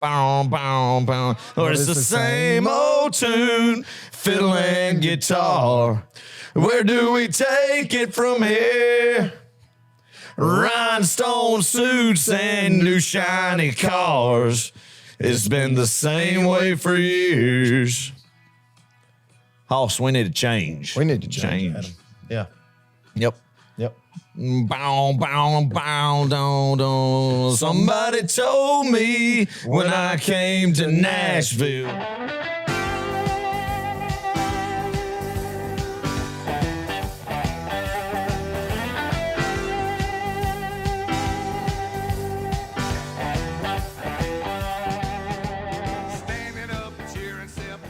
Bow, bow, bow. Or it's the same old tune, fiddle and guitar. Where do we take it from here? Rhinestone suits and new shiny cars. It's been the same way for years. Hoss, we need to change. We need to change. Adam. Yeah. Yep. Bow, bow, bow, down, down. Somebody told me when I came to Nashville.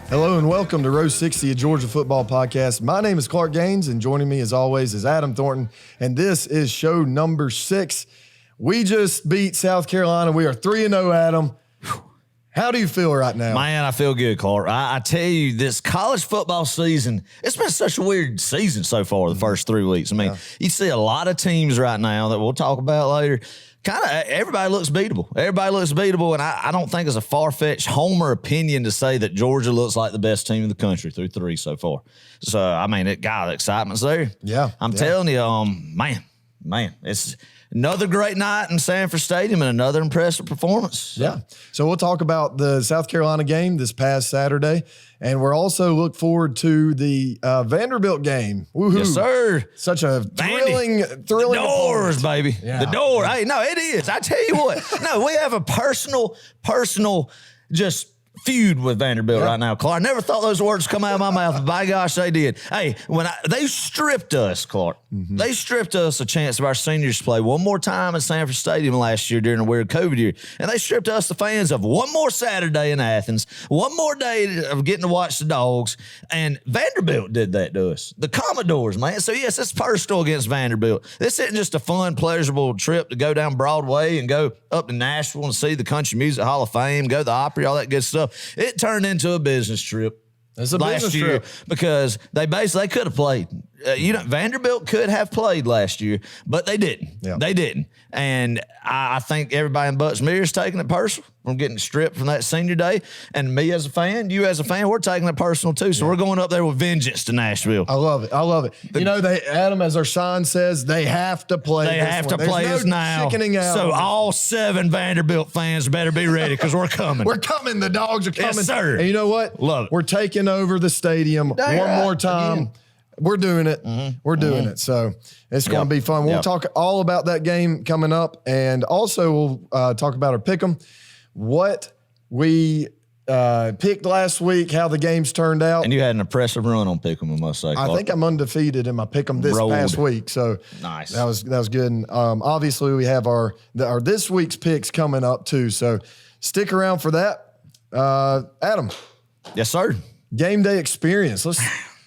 Hello and welcome to Row 60, a Georgia football podcast. My name is Clark Gaines, and joining me as always is Adam Thornton, and this is show number 6. We just beat South Carolina. We are 3-0, Adam. How do you feel right now? Man, I feel good, Clark. I tell you, this college football season, it's been such a weird season so far, the first 3 weeks. I mean, you see a lot of teams right now that we'll talk about later. Kind of everybody looks beatable. And I don't think it's a far-fetched homer opinion to say that Georgia looks like the best team in the country through 3 so far. So, I mean, the excitement's there. Yeah. I'm telling you, man, it's another great night in Sanford Stadium and another impressive performance. Yeah. So we'll talk about the South Carolina game this past Saturday, and we're also look forward to the Vanderbilt game. Woohoo. Yes, sir. Such a thrilling the doors, opponent. Baby. Yeah. The door. Hey, no, it is. I tell you what. No, we have a personal, just feud with Vanderbilt right now, Clark. I never thought those words come out of my mouth, but by gosh, they did. Hey, they stripped us, Clark. Mm-hmm. They stripped us a chance of our seniors to play one more time at Sanford Stadium last year during the weird COVID year. And they stripped us, the fans, of one more Saturday in Athens, one more day of getting to watch the Dawgs. And Vanderbilt did that to us. The Commodores, man. So, yes, it's personal against Vanderbilt. This isn't just a fun, pleasurable trip to go down Broadway and go up to Nashville and see the Country Music Hall of Fame, go to the Opry, all that good stuff. It turned into a business trip. It's a last business year trip because they could have played. Vanderbilt could have played last year, but they didn't. Yeah. They didn't. And I think everybody in Butts-Mehre is taking it personal from getting stripped from that senior day. And me as a fan, you as a fan, we're taking it personal too. So we're going up there with vengeance to Nashville. I love it. Adam, as our sign says, they have to play. They have to play us now. Out. So all 7 Vanderbilt fans better be ready because we're coming. We're coming. The Dogs are coming. Yes, sir. And you know what? Love it. We're taking over the stadium one more time. Again. We're doing it. Mm-hmm. We're doing it. So it's going to be fun. We'll talk all about that game coming up. And also we'll talk about our pick'em, what we picked last week, how the games turned out. And you had an impressive run on pick'em, I must say. I think I'm undefeated in my pick'em this past week. So nice. That was good. And obviously we have our this week's picks coming up too. So stick around for that. Adam. Yes, sir. Game day experience.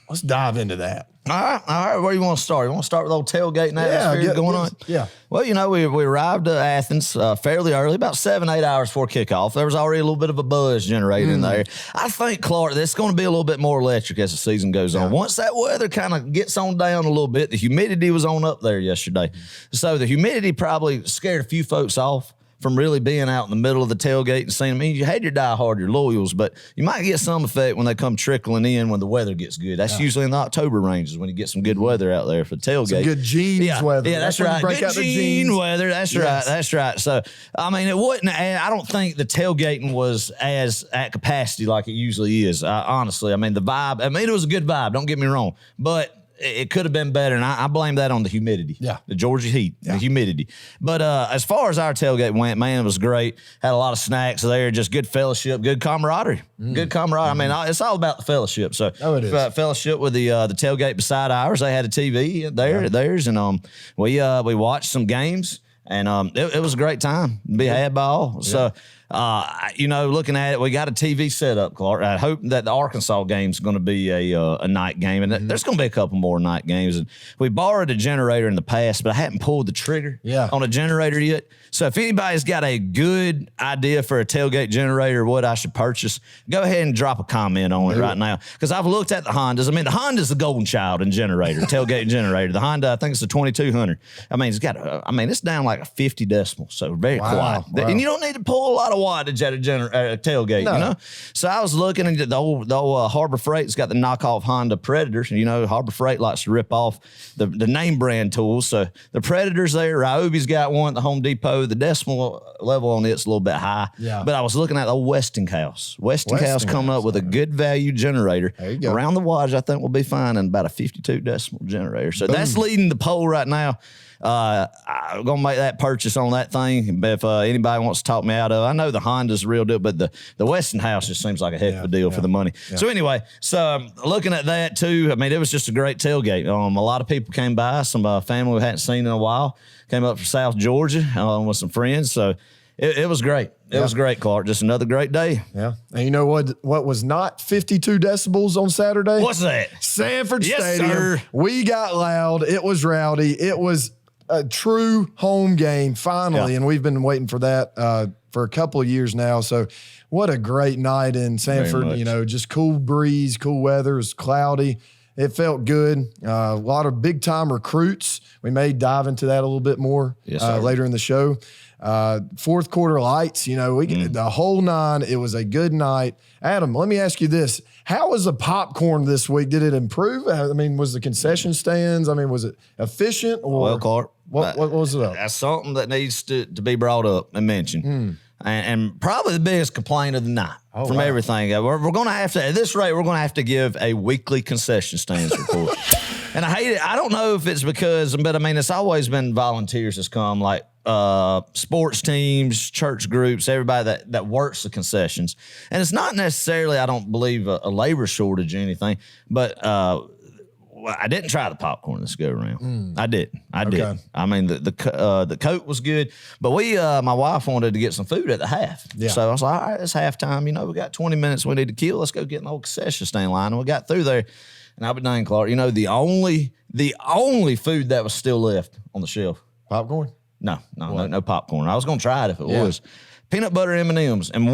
Let's dive into that. All right. Where do you want to start? You want to start with old tailgating atmosphere going on? Yeah. Well, we arrived at Athens fairly early, about 7-8 hours before kickoff. There was already a little bit of a buzz generated in there. I think, Clark, that's going to be a little bit more electric as the season goes on. Once that weather kind of gets on down a little bit, the humidity was on up there yesterday. So the humidity probably scared a few folks off from really being out in the middle of the tailgate and seeing, you had your diehard, your loyals, but you might get some effect when they come trickling in when the weather gets good. That's usually in the October ranges when you get some good weather out there for the tailgate. Some good jeans weather. Yeah, that's right. Good jean weather. That's right. That's right. So, I mean, it wasn't, I don't think the tailgating was as at capacity like it usually is. Honestly, I mean, the vibe, it was a good vibe. Don't get me wrong, but it could have been better, and I blame that on the humidity. Yeah. The Georgia heat, the humidity. But as far as our tailgate went, man, it was great. Had a lot of snacks there, just good fellowship, good camaraderie. Good camaraderie. I mean, it's all about the fellowship. So it is. Fellowship with the tailgate beside ours. They had a TV there, theirs, and we watched some games, and it was a great time to be had by all. So, looking at it, we got a TV set up, Clark. I hope that the Arkansas game is going to be a night game, and there's going to be a couple more night games. And we borrowed a generator in the past, but I hadn't pulled the trigger on a generator yet. So if anybody's got a good idea for a tailgate generator, what I should purchase, go ahead and drop a comment on it right now. Because I've looked at the Hondas. I mean, the Honda's the golden child in generator, tailgate generator. The Honda, I think it's the 2200. I mean, it's down like a 50 decibels, so very quiet. Wow. And you don't need to pull a lot of wattage at a tailgate, No. you know? So I was looking at the old Harbor Freight's got the knockoff Honda Predators. You know, Harbor Freight likes to rip off the name brand tools. So the Predators there, Ryobi's got one at the Home Depot. The decimal level on it's a little bit high. Yeah. But I was looking at the old Westinghouse. Westinghouse coming up with a good value generator. There you go. Around the wattage, I think we'll be finding about a 52 decimal generator. So that's leading the poll right now. I'm going to make that purchase on that thing. If anybody wants to talk me out of it, I know the Honda's a real deal, but the Westinghouse just seems like a heck of a deal for the money. Yeah. So anyway, looking at that too, I mean, it was just a great tailgate. A lot of people came by, some family we hadn't seen in a while, came up from South Georgia with some friends. So it was great. It was great, Clark. Just another great day. Yeah. And you know what was not 52 decibels on Saturday? What's that? Sanford Stadium. Sir. We got loud. It was rowdy. It was a true home game finally, and we've been waiting for that for a couple of years now. So what a great night in Sanford. You know, just cool breeze, cool weather. It was cloudy. It felt good. A lot of big-time recruits. We may dive into that a little bit more later in the show. Fourth quarter lights, you know, the whole nine. It was a good night. Adam, let me ask you this. How was the popcorn this week? Did it improve? I mean, was the concession stands, was it efficient? Or well, Clark, what was it up? That's something that needs to be brought up and mentioned. And probably the biggest complaint of the night from everything. We're going to have to, at this rate, we're going to have to give a weekly concession stands report. And I hate it. I don't know if it's because, but it's always been volunteers that's come, like sports teams, church groups, everybody that works the concessions. And it's not necessarily, I don't believe, a labor shortage or anything, but I didn't try the popcorn this go around. I did. I mean, the Coke was good, but my wife wanted to get some food at the half. Yeah. So I was like, all right, it's halftime. You know, we got 20 minutes we need to kill. Let's go get an old concession stand line. And we got through there. And I'll be dang, Clark, you know, the only food that was still left on the shelf. Popcorn? No popcorn. I was going to try it if it was. Peanut butter M&Ms and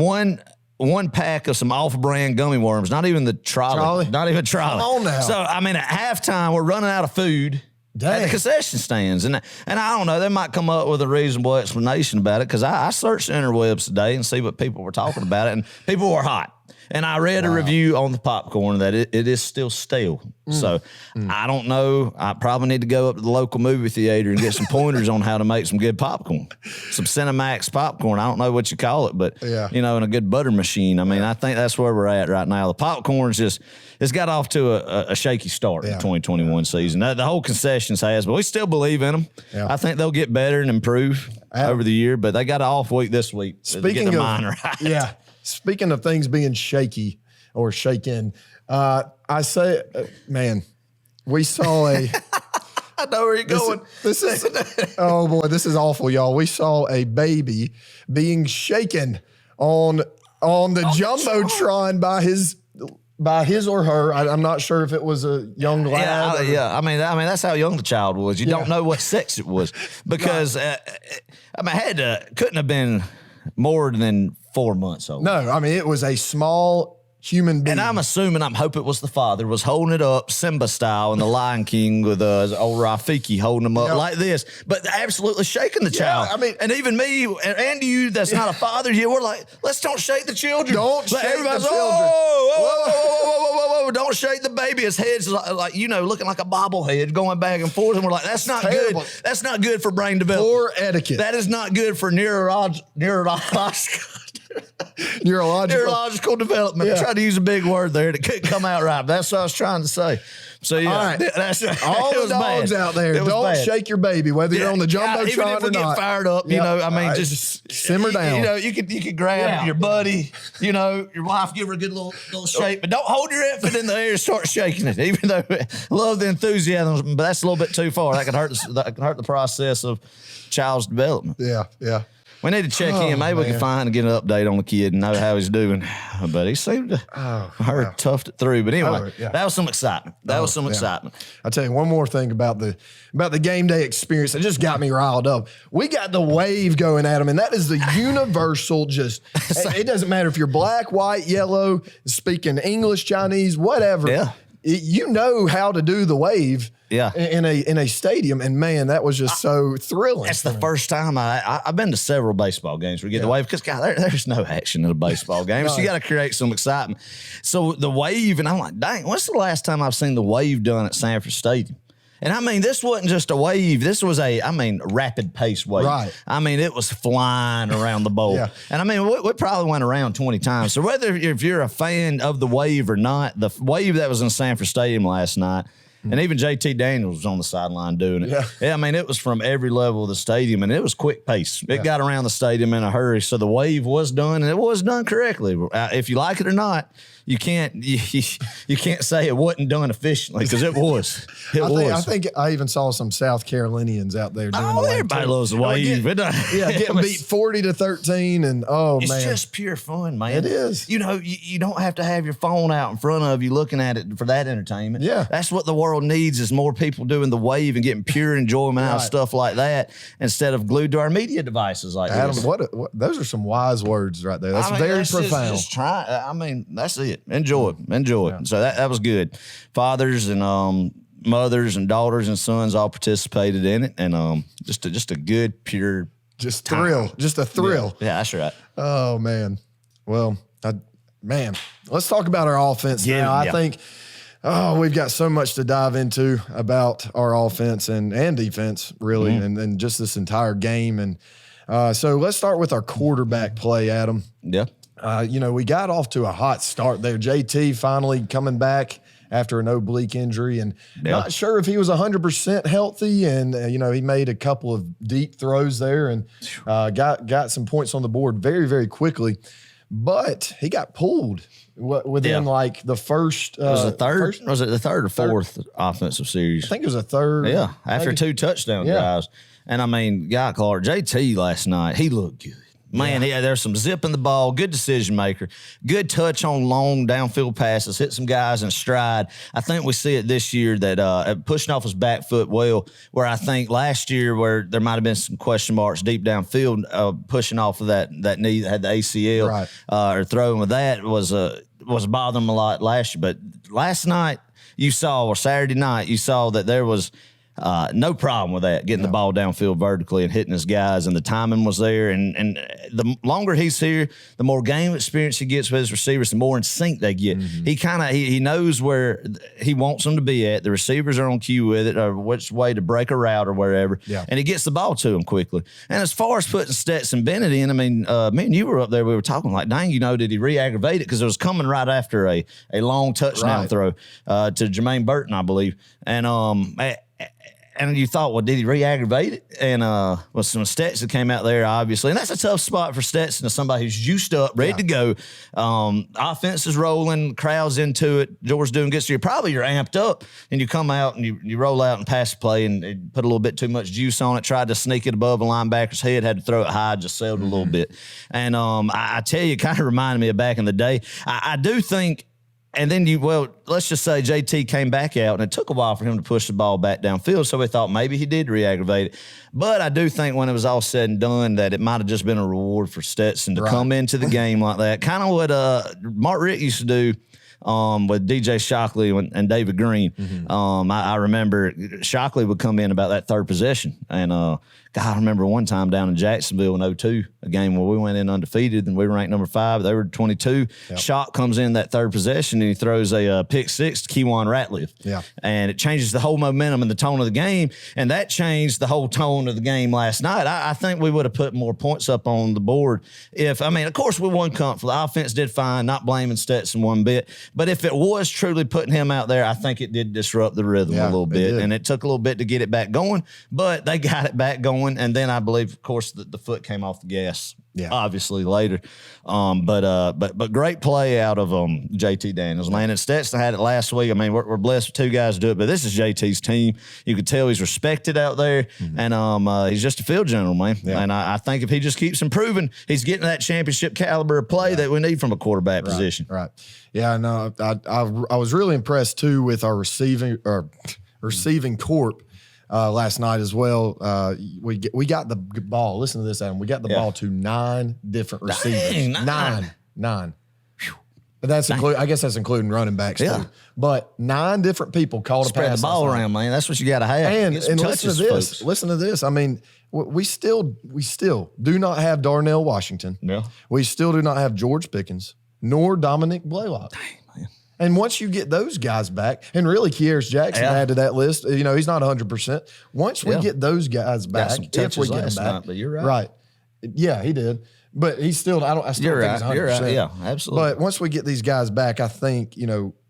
one pack of some off-brand gummy worms, not even the trolley. Not even trolley. Come on now. So, at halftime, we're running out of food at the concession stands. And I don't know, they might come up with a reasonable explanation about it because I searched the interwebs today and see what people were talking about it, and people were hot. And I read a review on the popcorn that it is still stale. So I don't know. I probably need to go up to the local movie theater and get some pointers on how to make some good popcorn. Some Cinemax popcorn. I don't know what you call it, but, you know, in a good butter machine. I think that's where we're at right now. The popcorn's it's got off to a shaky start in the 2021 season. The whole concessions has, but we still believe in them. Yeah. I think they'll get better and improve over the year, but they got an off week this week. Speaking of, right. Yeah. Speaking of things being shaky or shaken, I say, man, we saw a. I know where you're going. This is oh boy, this is awful, y'all. We saw a baby being shaken on the Jumbotron by his or her. I'm not sure if it was a young lad. I mean, that's how young the child was. You don't know what sex it was because couldn't have been more than 4 months old. No, it was a small human being. And I'm hoping it was the father, was holding it up Simba style in The Lion King with old Rafiki holding him up like this, but absolutely shaking the child. And even me and you, that's not a father here, we're like, let's don't shake the children. Don't shake the children. Whoa, don't shake the baby. His head's like looking like a bobblehead going back and forth. And we're like, that's not good. That's not good for brain development. Poor etiquette. That is not good for neurological development. I tried to use a big word there. It couldn't come out right. But that's what I was trying to say. So, yeah. All right. All the dogs out there, don't shake your baby, whether you're on the Jumbotron or not. Even if we get fired up, just simmer down. You could grab your buddy, your wife, give her a good little shake, but don't hold your infant in the air and start shaking it, even though I love the enthusiasm, but that's a little bit too far. That could hurt the process of child's development. Yeah. We need to check in. Maybe we can find and get an update on the kid and know how he's doing. But he seemed to toughed it through. But anyway, that was some excitement. Excitement. I'll tell you one more thing about the game day experience that just got me riled up. We got the wave going at him, and that is the universal it doesn't matter if you're black, white, yellow, speaking English, Chinese, whatever. Yeah. you know how to do the wave. Yeah. In a stadium, and man, that was just so thrilling. That's the first time I've been to several baseball games where you get the wave, because God, there's no action in a baseball game. So you got to create some excitement. So the wave, and I'm like, dang, what's the last time I've seen the wave done at Sanford Stadium? And I mean, this wasn't just a wave. This was rapid pace wave. Right. I mean, it was flying around the bowl. Yeah. And I mean, we probably went around 20 times. So whether if you're a fan of the wave or not, the wave that was in Sanford Stadium last night, and even JT Daniels was on the sideline doing it. Yeah, I mean, it was from every level of the stadium, and it was quick pace. It got around the stadium in a hurry. So the wave was done, and it was done correctly. If you like it or not, you can't say it wasn't done efficiently, because it was. I think I even saw some South Carolinians out there doing the wave. Everybody loves the wave. Getting beat 40-13, and man, it's just pure fun, man. It is. You know, you don't have to have your phone out in front of you looking at it for that entertainment. Yeah, that's what the world needs, is more people doing the wave and getting pure enjoyment out of stuff like that, instead of glued to our media devices like Adam, this. what those are some wise words right there. That's very profound. Just try. I mean, that's it. Enjoy it. So that was good. Fathers and mothers and daughters and sons all participated in it, and just a good pure thrill, just a thrill. Yeah, that's right. Oh man, well, let's talk about our offense now. I think. Oh, we've got so much to dive into about our offense and defense, really, and just this entire game. And so let's start with our quarterback play, Adam. Yeah. We got off to a hot start there. JT finally coming back after an oblique injury, and not sure if he was 100% healthy. And, he made a couple of deep throws there and got some points on the board very, very quickly. But he got pulled within like the first. Was it the third or fourth offensive series? I think it was a third. Yeah, after 2 touchdown drives. And I mean, Guy Clark, JT last night, he looked good. Man, there's some zip in the ball, good decision maker, good touch on long downfield passes, hit some guys in stride. I think we see it this year that pushing off his back foot well, where I think last year where there might have been some question marks deep downfield, pushing off of that knee that had the ACL or throwing with that was bothering him a lot last year. But last night or Saturday night, you saw that there was no problem with that, getting the ball downfield vertically and hitting his guys, and the timing was there. And the longer he's here, the more game experience he gets with his receivers, the more in sync they get. He knows where he wants them to be at. The receivers are on cue with it, or which way to break a route or wherever. And he gets the ball to them quickly. And as far as putting Stetson Bennett in, I mean, me and you were up there, we were talking like, dang, did he re-aggravate it? Because it was coming right after a long touchdown throw to Jermaine Burton, I believe. And you thought, well, did he re-aggravate it? And some Stetson came out there, obviously. And that's a tough spot for Stetson, as somebody who's juiced up, ready to go. Offense is rolling, crowd's into it. George's doing good. So you're amped up, and you come out and you roll out and pass the play and put a little bit too much juice on it, tried to sneak it above a linebacker's head, had to throw it high, just sailed a little bit. And I tell you, it kind of reminded me of back in the day. I do think. And then let's just say JT came back out, and it took a while for him to push the ball back downfield. So we thought maybe he did re-aggravate it. But I do think when it was all said and done that it might have just been a reward for Stetson to come into the game like that. Kind of what Mark Richt used to do with DJ Shockley and David Green. I remember Shockley would come in about that third possession. And God, I remember one time down in Jacksonville in 2002, a game where we went in undefeated and we were ranked number 5. They were 22. Shock comes in that third possession and he throws a pick 6 to Keywan Ratliff. And it changes the whole momentum and the tone of the game. And that changed the whole tone of the game last night. I think we would have put more points up on the board of course we won comfortably. The offense did fine, not blaming Stetson one bit. But if it was truly putting him out there, I think it did disrupt the rhythm a little bit. And it took a little bit to get it back going, but they got it back going. And then I believe, of course, the foot came off the gas, obviously later. But great play out of JT Daniels, man. And Stetson had it last week. I mean, we're blessed with 2 guys to do it, but this is JT's team. You could tell he's respected out there, and he's just a field general, man. And I think if he just keeps improving, he's getting that championship caliber of play that we need from a quarterback position. Yeah, no, I was really impressed too with our receiving corp. Last night as well. We got the ball. Listen to this, Adam. We got the ball to 9 different receivers. 9. I guess that's including running backs too. But 9 different people called a pass. Spread the ball around, man. That's what you got to have. And listen to this. Folks. Listen to this. I mean, we still do not have Darnell Washington. Yeah. We still do not have George Pickens nor Dominic Blaylock. Dang, man. And once you get those guys back, and really Kieras Jackson add to that list, he's not 100%. Once we get those guys back, if we get them back, but you're right. Right. Yeah, he did. But he's still, I still think he's 100%. You're right. Yeah, absolutely. But once we get these guys back, I think,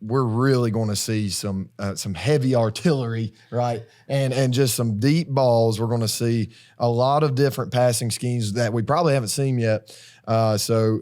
we're really going to see some heavy artillery, right? And just some deep balls. We're going to see a lot of different passing schemes that we probably haven't seen yet. So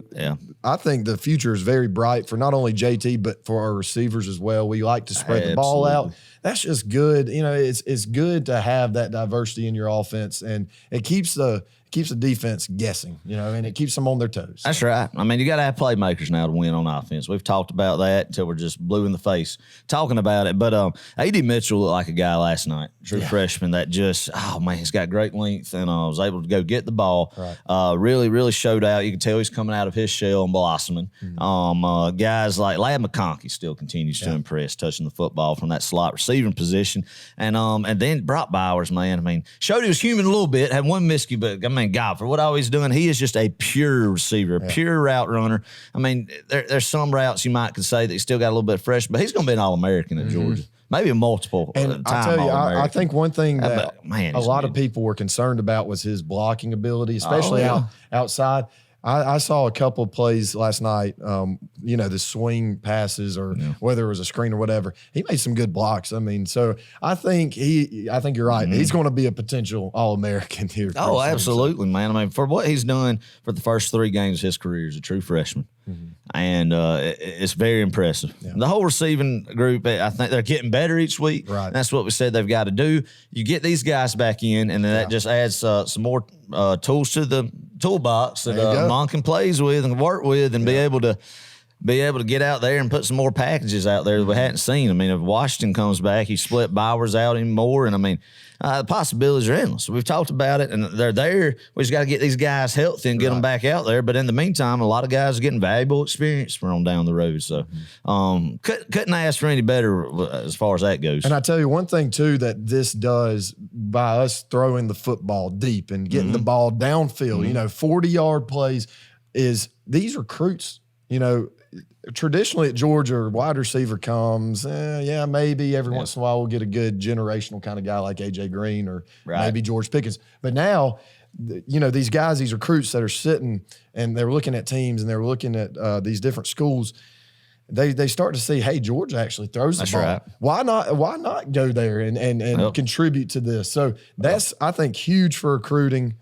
I think the future is very bright for not only JT, but for our receivers as well. We like to spread the ball out. That's just good. It's good to have that diversity in your offense, and it keeps the defense guessing, and it keeps them on their toes. That's right. I mean, you got to have playmakers now to win on offense. We've talked about that until we're just blue in the face talking about it. But A.D. Mitchell looked like a guy last night, true freshman that just, he's got great length and was able to go get the ball. Right. Really, really showed out. You can tell he's coming out of his shell and blossoming. Mm-hmm. Guys like Ladd McConkey still continues to impress, touching the football from that slot receiving position. And then Brock Bowers, man, I mean, showed he was human a little bit, had one miscue, but I mean, God, for what all he's doing, he is just a pure receiver, a pure route runner. I mean, there's some routes you might could say that he's still got a little bit fresh, but he's going to be an All-American at Georgia. Maybe a multiple time I tell you, All-American. I think one thing that a lot of people were concerned about was his blocking ability, especially outside. I saw a couple of plays last night, the swing passes or whether it was a screen or whatever. He made some good blocks. I mean, so I think you're right. Mm-hmm. He's going to be a potential All-American here. Oh, absolutely, man. I mean, for what he's done for the first 3 games of his career as a true freshman. Mm-hmm. And it's very impressive. Yeah. The whole receiving group, I think they're getting better each week. Right. That's what we said they've got to do. You get these guys back in, and then that just adds some more tools to the toolbox that Monk can plays with and work with and be able to get out there and put some more packages out there that we hadn't seen. I mean, if Washington comes back, he split Bowers out even more, and I mean, the possibilities are endless. We've talked about it, and they're there. We just got to get these guys healthy and get them back out there. But in the meantime, a lot of guys are getting valuable experience from down the road. So couldn't ask for any better as far as that goes. And I tell you one thing, too, that this does by us throwing the football deep and getting the ball downfield, 40-yard plays, is these recruits, traditionally at Georgia, wide receiver comes, maybe every once in a while we'll get a good generational kind of guy like A.J. Green or maybe George Pickens. But now, these guys, these recruits that are sitting and they're looking at teams and they're looking at these different schools, they start to see, hey, Georgia actually throws the ball. Right. Why not go there and contribute to this? So that's, I think, huge for recruiting.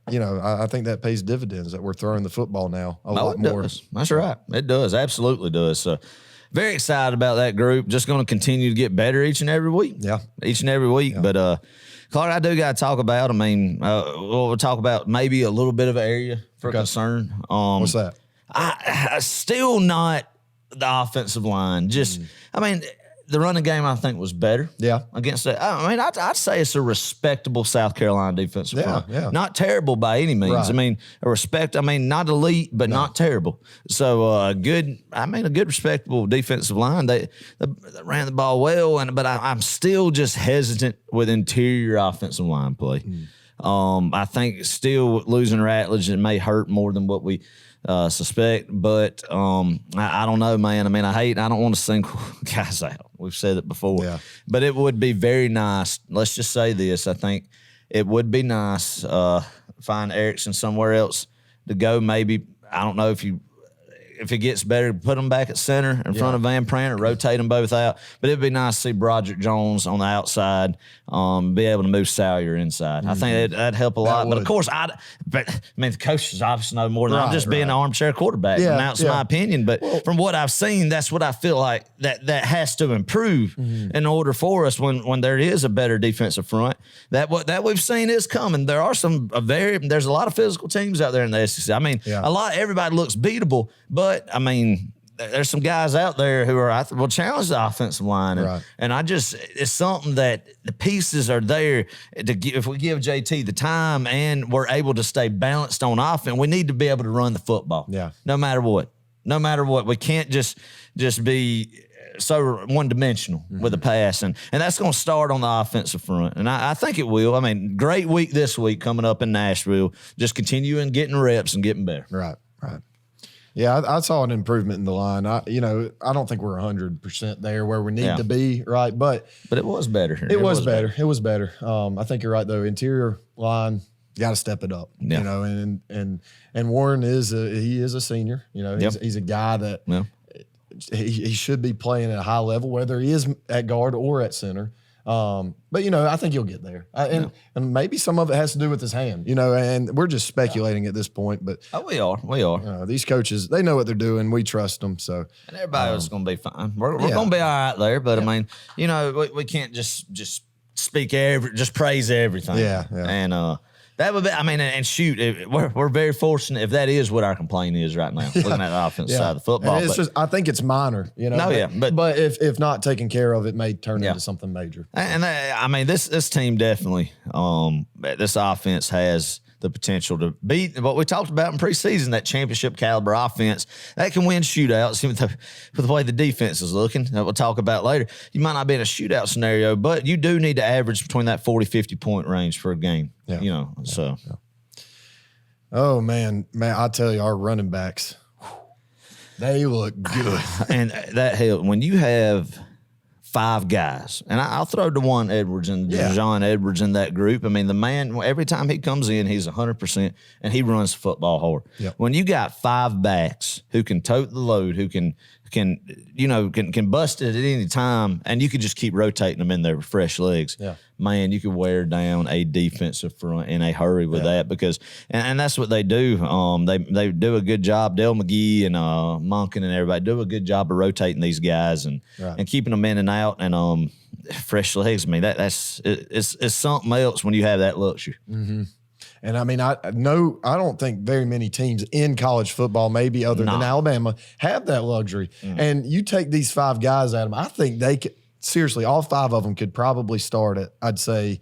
I think that pays dividends that we're throwing the football now a lot more. Does. That's right. It does. Absolutely does. So very excited about that group. Just going to continue to get better each and every week. Yeah. Each and every week. Yeah. But, Clark, I do got to talk about, we'll talk about maybe a little bit of an area for concern. What's that? I still not the offensive line. Just, the running game, I think, was better. Yeah. Against that. I'd say it's a respectable South Carolina defensive front. Yeah. Not terrible by any means. Right. Not elite, but not terrible. So, a good, respectable defensive line. They ran the ball well, but I'm still just hesitant with interior offensive line play. I think still losing Ratledge, it may hurt more than what we suspect, but I don't know, man. I don't want to single guys out. We've said it before, but it would be very nice. Let's just say this. I think it would be nice find Erickson somewhere else to go. Maybe, I don't know if it gets better, put them back at center in front of Van Pranter, rotate them both out. But it'd be nice to see Broderick Jones on the outside, be able to move Salyer inside. I think that'd help a lot. But of course, the coaches obviously know more than I'm just being an armchair quarterback. Yeah, now it's my opinion. But from what I've seen, that's what I feel like that has to improve in order for us when there is a better defensive front. That we've seen is coming. There are there's a lot of physical teams out there in the SEC. Everybody looks beatable, but there's some guys out there who will challenge the offensive line. And it's something that the pieces are there if we give JT the time and we're able to stay balanced on offense, we need to be able to run the football. Yeah. No matter what. no matter what. We can't just be so one-dimensional with the pass, and that's going to start on the offensive front, and I think it will. I mean, great week this week coming up in Nashville. Just continuing getting reps and getting better. Right. Yeah, I saw an improvement in the line. I don't think we're 100% there where we need to be, right? But it was better. It was better. It was better. I think you're right though. Interior line, you got to step it up. Yeah. You know, and Warren is a senior. You know, he's a guy that he should be playing at a high level, whether he is at guard or at center. But I think he'll get there, and maybe some of it has to do with his hand, and we're just speculating at this point. But we are. These coaches, they know what they're doing. We trust them. So, and everybody else is going to be fine. We're going to be all right there. But I mean, we can't just speak just praise everything. Yeah. And that would be. I mean, and shoot, we're very fortunate if that is what our complaint is right now, looking at the offensive side of the football. And it's I think it's minor, But if not taken care of, it may turn into something major. And I mean, this team definitely, this offense has the potential to beat what we talked about in preseason, that championship caliber offense that can win shootouts with the way the defense is looking that we'll talk about later. You might not be in a shootout scenario, but you do need to average between that 40, 50 point range for a game, so. Oh man, I tell you, our running backs, they look good. And that helps when you have 5 guys, and I'll throw DeJuan Edwards and John Edwards in that group. I mean, the man, every time he comes in, he's 100%, and he runs the football hard. Yep. When you got 5 backs who can tote the load, who can bust it at any time, and you can just keep rotating them in there with fresh legs. Yeah. Man, you could wear down a defensive front in a hurry with that because, and that's what they do. They do a good job. Dale McGee and Monken and everybody do a good job of rotating these guys and keeping them in and out and fresh legs. I mean, it's something else when you have that luxury. Mm-hmm. And I mean, I don't think very many teams in college football, maybe other than Alabama, have that luxury. And you take these 5 guys at them, I think they could. Seriously, all 5 of them could probably start at, I'd say,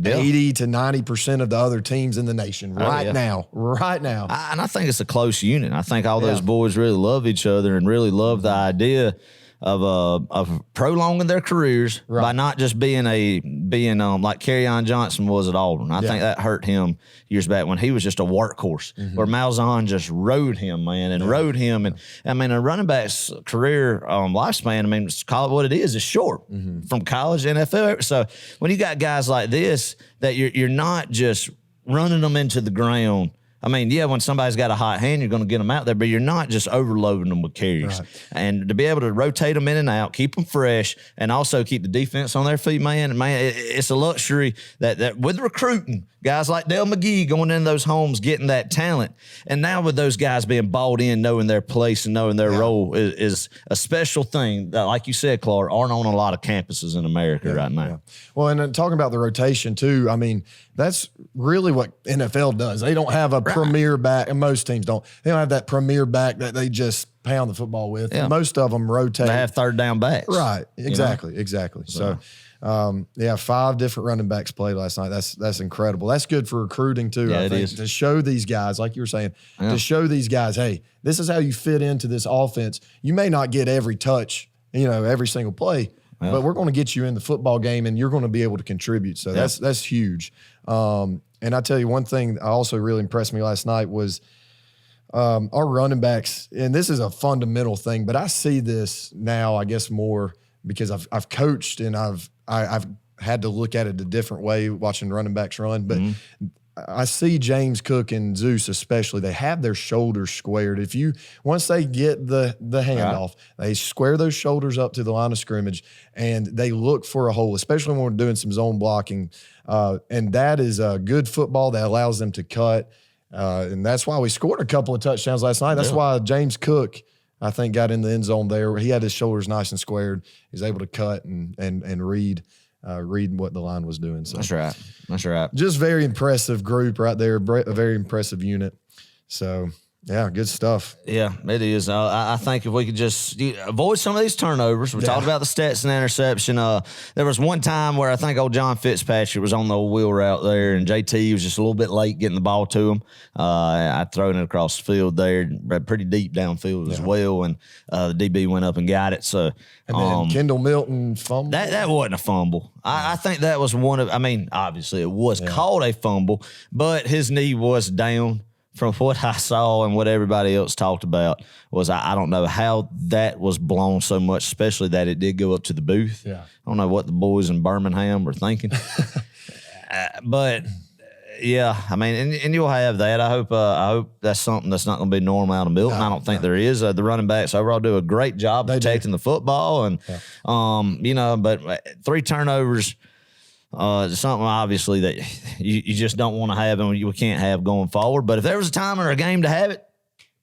80 to 90% of the other teams in the nation now. And I think it's a close unit. I think all those boys really love each other and really love the idea of prolonging their careers by not just being like Kerryon Johnson was at Auburn. I think that hurt him years back when he was just a workhorse, where Malzahn just rode him, man, and rode him. And I mean, a running back's career lifespan, I mean, call it what it is short from college to NFL. So when you got guys like this, that you're not just running them into the ground. I mean, when somebody's got a hot hand, you're going to get them out there, but you're not just overloading them with carries. Right. And to be able to rotate them in and out, keep them fresh, and also keep the defense on their feet, man, it's a luxury that with recruiting, guys like Dale McGee going in those homes, getting that talent, and now with those guys being bought in, knowing their place and knowing their role is a special thing that, like you said, Clark, aren't on a lot of campuses in America right now. Yeah. Well, and then talking about the rotation too, I mean, that's really what NFL does. They don't have a premier back, and most teams don't. They don't have that premier back that they just pound the football with. Yeah. Most of them rotate. They have third down backs. Right. Exactly. So 5 different running backs played last night. That's incredible. That's good for recruiting too. Yeah, I think, to show these guys, like you were saying, to show these guys, hey, this is how you fit into this offense. You may not get every touch, every single play, but we're going to get you in the football game, and you're going to be able to contribute. So that's huge. And I tell you one thing that also really impressed me last night was our running backs, and this is a fundamental thing, but I see this now, I guess, more because I've coached and I've had to look at it a different way watching running backs run. But I see James Cook and Zeus especially, they have their shoulders squared. Once they get the handoff, they square those shoulders up to the line of scrimmage and they look for a hole, especially when we're doing some zone blocking. And that is a good football that allows them to cut. And that's why we scored a couple of touchdowns last night. That's why James Cook, I think, got in the end zone there. He had his shoulders nice and squared. He was able to cut and read what the line was doing. So That's right. Just very impressive group right there. A very impressive unit. So Yeah, good stuff. Yeah, it is. I think if we could just avoid some of these turnovers. We talked about the Stetson interception. There was one time where I think old John Fitzpatrick was on the old wheel route there, and JT was just a little bit late getting the ball to him. I'd thrown it across the field there, pretty deep downfield as well, and the DB went up and got it. So, and then Kendall Milton fumble. That wasn't a fumble. I think that was one of. I mean, obviously it was called a fumble, but his knee was down. From what I saw and what everybody else talked about was I don't know how that was blown so much, especially that it did go up to the booth. Yeah. I don't know what the boys in Birmingham were thinking. But, yeah, I mean, and you'll have that. I hope that's something that's not going to be normal out of Milton. I don't think there is. The running backs overall do a great job protecting the football. And, but 3 turnovers – something obviously that you just don't want to have and you can't have going forward. But if there was a time or a game to have it,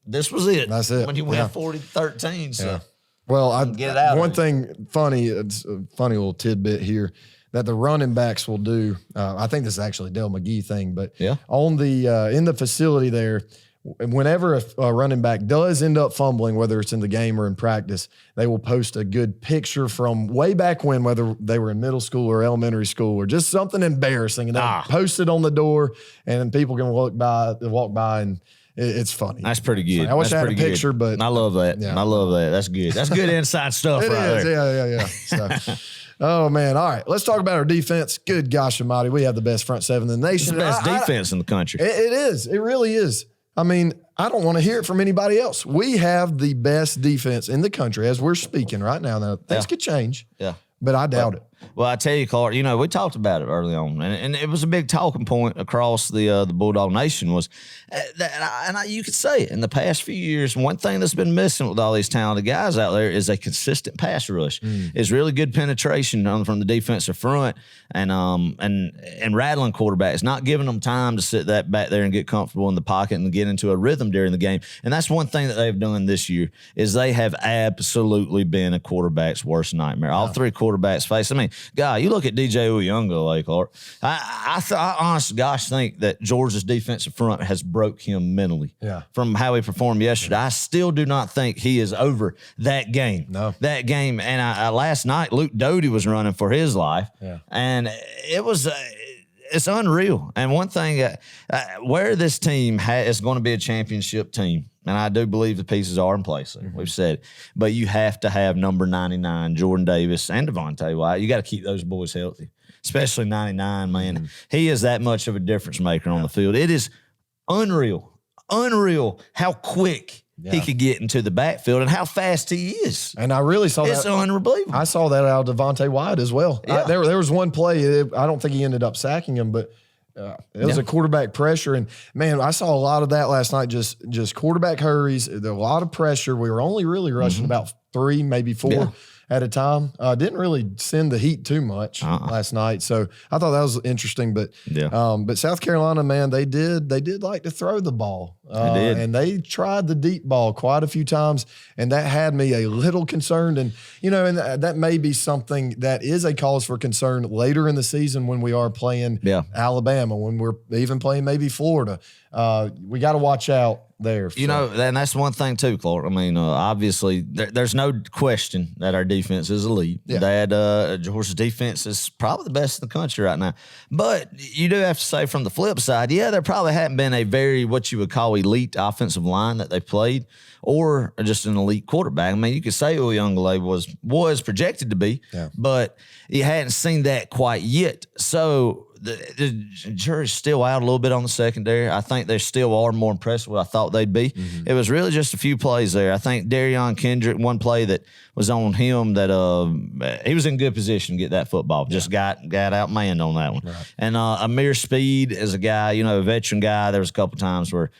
this was it. That's it. When you went 40-13. So. Well, get it out one thing funny, it's a funny little tidbit here that the running backs will do. I think this is actually a Dale McGee thing, but on the in the facility there, whenever a running back does end up fumbling, whether it's in the game or in practice, they will post a good picture from way back when, whether they were in middle school or elementary school or just something embarrassing, and they'll post it on the door, and then people can walk by, and it's funny. That's pretty good. I wish I had a picture, but I love that. Yeah. I love that. That's good. That's good inside stuff right there. Yeah. So, oh, man. All right. Let's talk about our defense. Good gosh almighty. We have the best front seven in the nation. It's the best defense in the country. It is. It really is. I mean, I don't want to hear it from anybody else. We have the best defense in the country as we're speaking right now. Now, things could change, but I doubt it. Well, I tell you, Clark, we talked about it early on, and it was a big talking point across the Bulldog Nation was that, you could say it in the past few years. One thing that's been missing with all these talented guys out there is a consistent pass rush. It's really good penetration from the defensive front and rattling quarterbacks, not giving them time to sit that back there and get comfortable in the pocket and get into a rhythm during the game. And that's one thing that they've done this year is they have absolutely been a quarterback's worst nightmare. All 3 quarterbacks face. I mean, God, you look at DJ Uyunglele, Clark. I honest gosh think that Georgia's defensive front has broke him mentally from how he performed yesterday. I still do not think he is over that game. No. That game. And last night, Luke Doty was running for his life. And it was it's unreal. And one thing, where this team is going to be a championship team, and I do believe the pieces are in place. We've said it. But you have to have number 99, Jordan Davis, and Devontae White. You got to keep those boys healthy, especially 99, man. He is that much of a difference maker on the field. It is unreal how quick he could get into the backfield and how fast he is. And I really saw it's unbelievable. I saw that out of Devontae White as well. There was one play. I don't think he ended up sacking him, but it was a quarterback pressure. And, man, I saw a lot of that last night, just quarterback hurries, a lot of pressure. We were only really rushing about 3, maybe 4 at a time. Didn't really send the heat too much last night. So I thought that was interesting. But but South Carolina, man, they did like to throw the ball. They did. And they tried the deep ball quite a few times, and that had me a little concerned. And, and that may be something that is a cause for concern later in the season when we are playing Alabama, when we're even playing maybe Florida. We got to watch out there. And that's one thing too, Clark. I mean, obviously, there's no question that our defense is elite. That Georgia's defense is probably the best in the country right now. But you do have to say from the flip side, there probably hadn't been a very, what you would call elite offensive line that they played or just an elite quarterback. I mean, you could say Uyunglele was projected to be, but you hadn't seen that quite yet. So the jury's still out a little bit on the secondary. I think they still are more impressed with what I thought they'd be. It was really just a few plays there. I think Darion Kendrick, one play that was on him that he was in good position to get that football. Just got outmanned on that one. Right. And Amir Speed is a guy, a veteran guy. There was a couple times where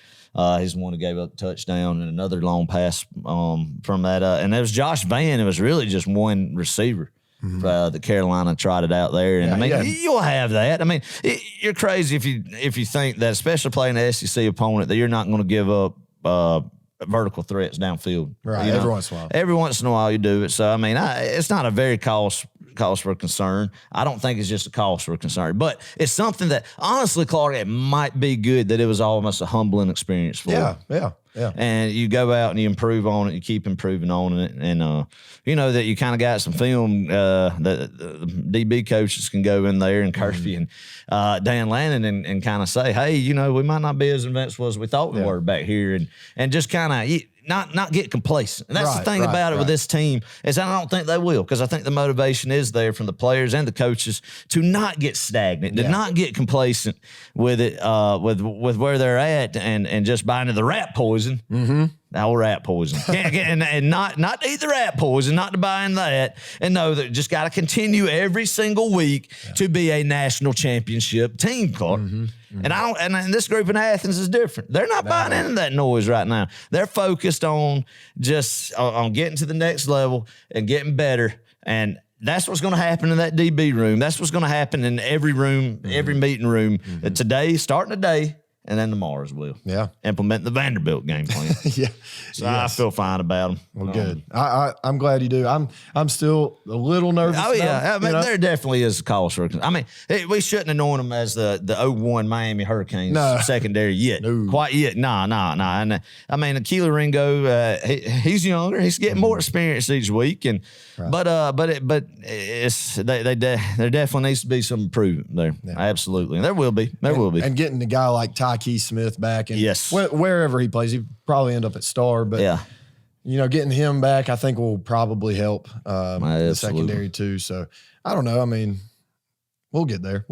he's the one who gave up the touchdown and another long pass from that. And there was Josh Vann. It was really just one receiver. The Carolina trotted out there, and you'll have that. I mean, you're crazy if you think that, especially playing an SEC opponent, that you're not going to give up vertical threats downfield. Right, every once in a while. Every once in a while you do it. So I mean, it's not a very cause for concern. I don't think it's just a cause for concern, but it's something that honestly, Clark, it might be good that it was almost a humbling experience for him. Yeah. And you go out and you improve on it. You keep improving on it. And, you know, that you kind of got some film that the DB coaches can go in there and Kirby and Dan Lannon and kind of say, hey, you know, we might not be as invincible as we thought we were back here. And just kind of not get complacent. And that's the thing about it with this team is I don't think they will, because I think the motivation is there from the players and the coaches to not get stagnant, to not get complacent with it, with where they're at, and just buy into the rat poison. The whole rat poison. and not to eat the rat poison, not to buy in that, and know that just got to continue every single week to be a national championship team, Clark. And I don't. And this group in Athens is different. They're not buying into that noise right now. They're focused on just on getting to the next level and getting better. And that's what's going to happen in that DB room. That's what's going to happen in every room, every meeting room. Today, starting today. And then tomorrow's will. Implement the Vanderbilt game plan. So I feel fine about them. Well, good. I'm glad you do. I'm still a little nervous. Oh, yeah. I mean, there definitely is a cause for it. I mean, we shouldn't have known them as the 01 Miami Hurricanes secondary yet. Quite yet. Nah. And I mean, Keeler Ringo, he's younger. He's getting more experience each week. And but it's there definitely needs to be some improvement there. Absolutely. And there will be. And getting a guy like Ty Keith Smith back, and wherever he plays, he probably end up at star. But you know, getting him back, I think will probably help the secondary too. So I don't know. I mean, we'll get there.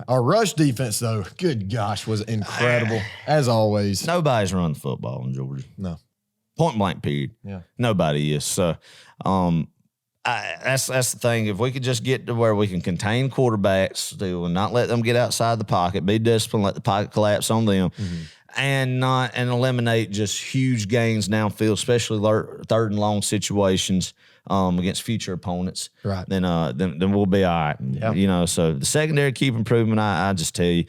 Our rush defense, though, good gosh, was incredible as always. Nobody's run the football in Georgia. No, point blank. Period. Nobody is. So, that's the thing. If we could just get to where we can contain quarterbacks still and not let them get outside the pocket, be disciplined, let the pocket collapse on them, and eliminate just huge gains downfield, especially third and long situations against future opponents. Then we'll be all right. You know, so the secondary keep improving. I just tell you,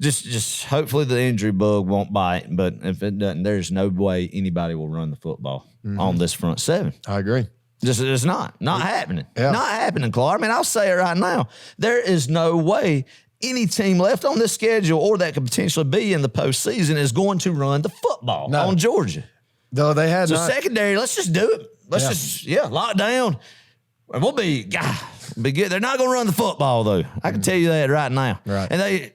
just hopefully the injury bug won't bite. But if it doesn't, there's no way anybody will run the football on this front seven. I agree. It's not happening. Not happening, Clark. I mean, I'll say it right now. There is no way any team left on this schedule or that could potentially be in the postseason is going to run the football on Georgia. Though they had secondary, let's just do it. Let's just lock down. And we'll be good. They're not going to run the football, though. I can tell you that right now. And they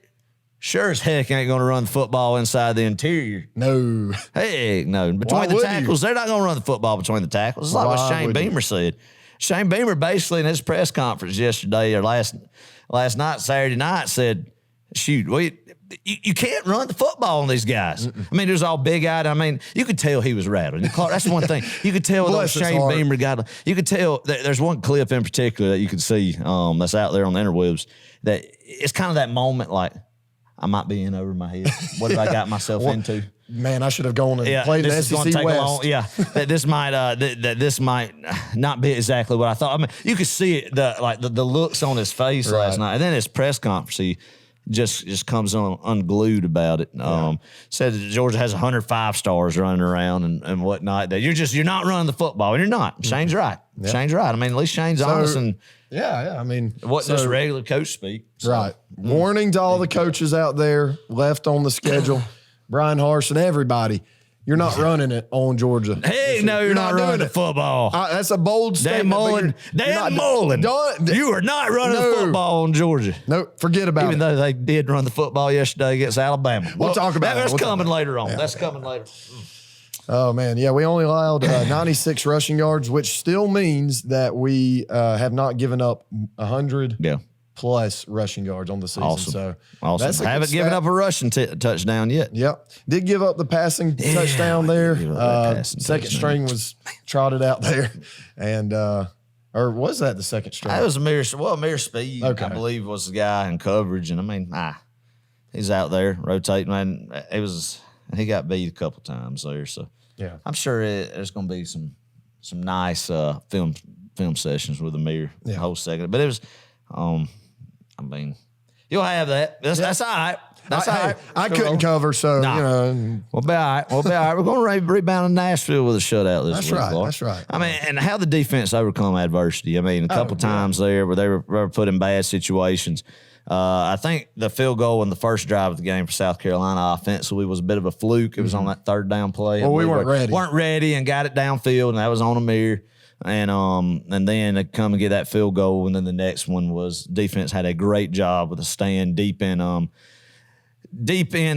sure as heck ain't going to run the football inside the interior. No. Heck no. Between the tackles, they're not going to run the football between the tackles. It's like what Shane Beamer said. Shane Beamer basically in his press conference yesterday or last night, Saturday night, said, shoot, you can't run the football on these guys. I mean, there's all big-eyed. I mean, you could tell he was rattled. Clark, that's one thing. You could tell with Shane Beamer got. You could tell. There's one clip in particular that you could see that's out there on the interwebs that it's kind of that moment like, I might be in over my head. What have I got myself into? Man, I should have gone and played the SEC West. That this might not be exactly what I thought. I mean, you could see it, the looks on his face last night, and then his press conference, he just comes unglued about it. Said that Georgia has 105 stars running around and whatnot. That you're not running the football, and you're not. Shane's right. Shane's right. I mean, at least Shane's honest and. I mean, what just regular coach speak. So. Right. Warning to all the coaches out there left on the schedule, Brian Harsin, everybody, you're not running it on Georgia. Hey, no, you're not running the football. That's a bold statement. Dan Mullen, you are not running the football on Georgia. No, forget about it. Even though they did run the football yesterday against Alabama. We'll talk about that. That's coming later on. That's coming later. Oh, man. Yeah, we only allowed 96 rushing yards, which still means that we have not given up 100 plus rushing yards on the season. Awesome. So I haven't given up a rushing touchdown yet. Yep. Did give up the passing touchdown there. Second string was trotted out there. And or was that the second string? That was Amir Speed, I believe, was the guy in coverage. And I mean, he's out there rotating. Man, he got beat a couple times there. So I'm sure there's going to be some nice film sessions with Amir the whole second. But it was, I mean, You'll have that. That's all right. That's all right. I couldn't cover, so, you know. We'll be all right. We'll be all right. We're going to rebound in Nashville with a shutout this week. That's right. I mean, and how the defense overcome adversity. I mean, a couple times there where they were put in bad situations. I think the field goal in the first drive of the game for South Carolina offensively was a bit of a fluke. It was on that third down play. Well, we weren't ready. Weren't ready and got it downfield, and that was on a mirror. And then they come and get that field goal, and then the next one was defense had a great job with a stand deep in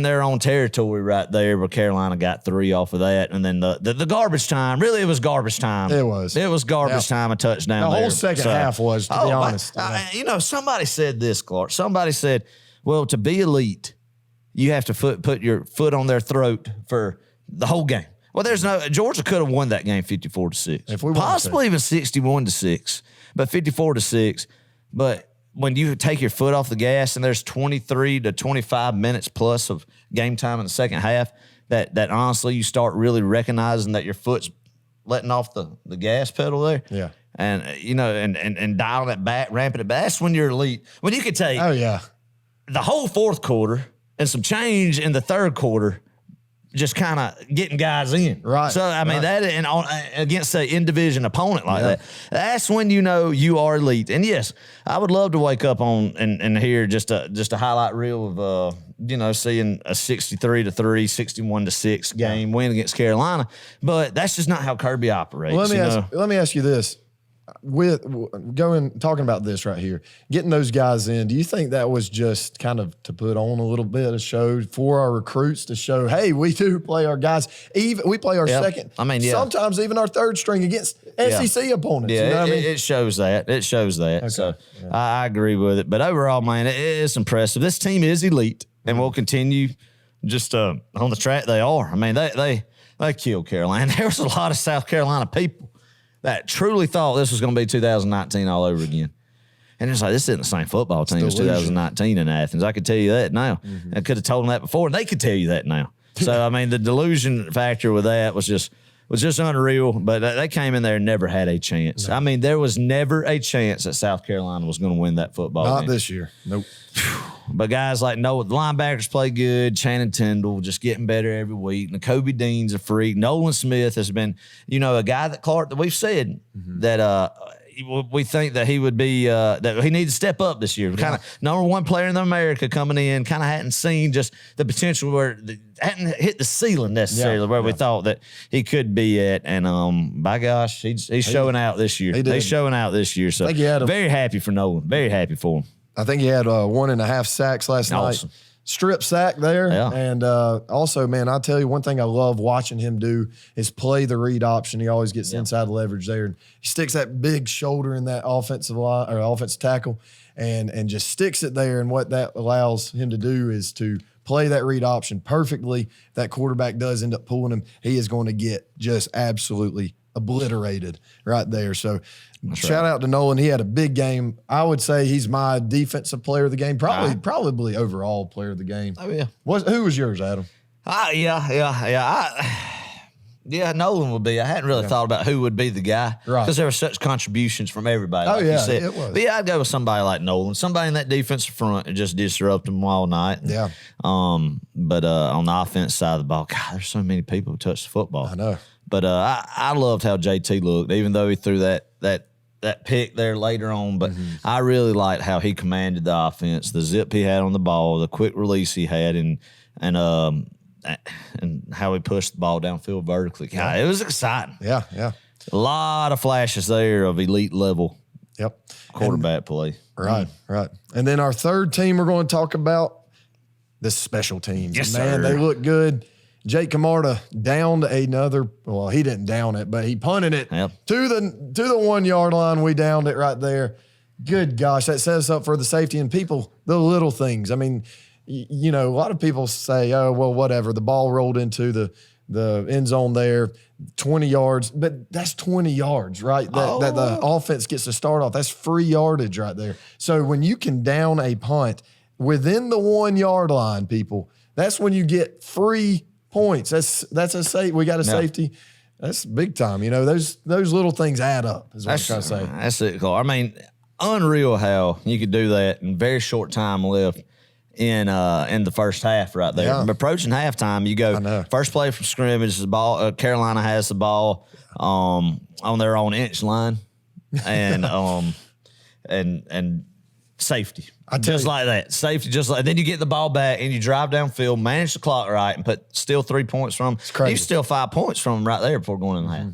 their own territory right there, where Carolina got 3 off of that. And then the garbage time, really it was garbage time. It was garbage time, a touchdown. The whole second half was, to be honest. You know, somebody said this, Clark. Somebody said, well, to be elite, you have to put your foot on their throat for the whole game. Well, Georgia could have won that game 54-6. If we possibly even 61-6, but 54-6. But when you take your foot off the gas and there's 23 to 25 minutes plus of game time in the second half, that honestly you start really recognizing that your foot's letting off the gas pedal there. Yeah. And, you know, and dialing it back, ramping it back. That's when you're elite. When you could take the whole fourth quarter and some change in the third quarter, just kind of getting guys in. Right. So, I mean, that and against an in-division opponent like that, that's when you know you are elite. And, yes, I would love to wake up on and hear just a highlight reel of, you know, seeing a 63-3, 61-6 game win against Carolina. But that's just not how Kirby operates. Let me ask you this. Talking about this right here, getting those guys in, do you think that was just kind of to put on a little bit of show for our recruits to show, hey, we do play our guys, even we play our second, sometimes even our third string against SEC opponents. Yeah, you know what I mean? It shows that. It shows that. Okay. So I agree with it. But overall, man, it is impressive. This team is elite and will continue just on the track they are. I mean, they killed Carolina. There was a lot of South Carolina people that truly thought this was going to be 2019 all over again. And it's like, this isn't the same football team as 2019 in Athens. I could tell you that now. I could have told them that before, and they could tell you that now. So, I mean, the delusion factor with that was just unreal. But they came in there and never had a chance. No. I mean, there was never a chance that South Carolina was going to win that football game. Not this year. Nope. But guys like Noah, the linebackers play good. Channing Tindall just getting better every week. Nakobe Dean's a freak. Nolan Smith has been, you know, a guy that Clark that we've said that we think that he would be that he needs to step up this year. Kind of number one player in America coming in. Kind of hadn't seen just the potential where hadn't hit the ceiling necessarily where we thought that he could be at. And by gosh, he's showing out this year. He's showing out this year. So very happy for Nolan. Very happy for him. I think he had 1.5 sacks last night. Strip sack there. Yeah. And also, man, I'll tell you one thing I love watching him do is play the read option. He always gets inside leverage there. And he sticks that big shoulder in that offensive line or offensive tackle and just sticks it there. And what that allows him to do is to play that read option perfectly. If that quarterback does end up pulling him, he is going to get just absolutely obliterated right there. So shout out to Nolan. He had a big game. I would say he's my defensive player of the game. Probably overall player of the game. Oh, yeah. Who was yours, Adam? Nolan would be. I hadn't really thought about who would be the guy. Right. Because there were such concontritions from everybody. Like you said. It was. But I'd go with somebody like Nolan. Somebody in that defensive front and just disrupt them all night. Yeah. But on the offense side of the ball, God, there's so many people who touch the football. I know. But I loved how JT looked, even though he threw that pick there later on. But I really liked how he commanded the offense, the zip he had on the ball, the quick release he had, and how he pushed the ball downfield vertically. God, it was exciting. Yeah. A lot of flashes there of elite level quarterback play. Right. And then our third team we're going to talk about, the special teams. Yes, man, sir. They look good. Jake Camarda downed another. Well, he didn't down it, but he punted it to the 1 yard line. We downed it right there. Good gosh, that sets us up for the safety and people. The little things. I mean, you know, a lot of people say, "Oh, well, whatever." The ball rolled into the end zone there, 20 yards, but that's 20 yards, right? That the offense gets to start off. That's free yardage right there. So when you can down a punt within the 1 yard line, people, that's when you get free points. That's a safe. We got a safety. That's big time. You know, those little things add up. Is what I'm trying to say. That's it, Carl. I mean, unreal how you could do that in very short time left in the first half right there. Yeah. Approaching halftime, you go first play from scrimmage, the ball. Carolina has the ball on their own inch line, and and safety. Just like that. Safety, just like then you get the ball back and you drive downfield, manage the clock right, and put still 3 points from them. It's crazy. You still 5 points from them right there before going in the half.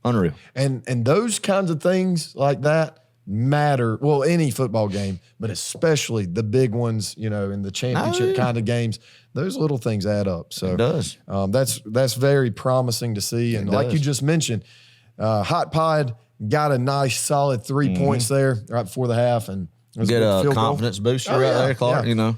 Unreal. And those kinds of things like that matter. Well, any football game, but especially the big ones, you know, in the championship kind of games, those little things add up. So it does. That's very promising to see. And like you just mentioned, Hot Pod got a nice solid 3 points there right before the half, and get a confidence booster there, Clark. You know,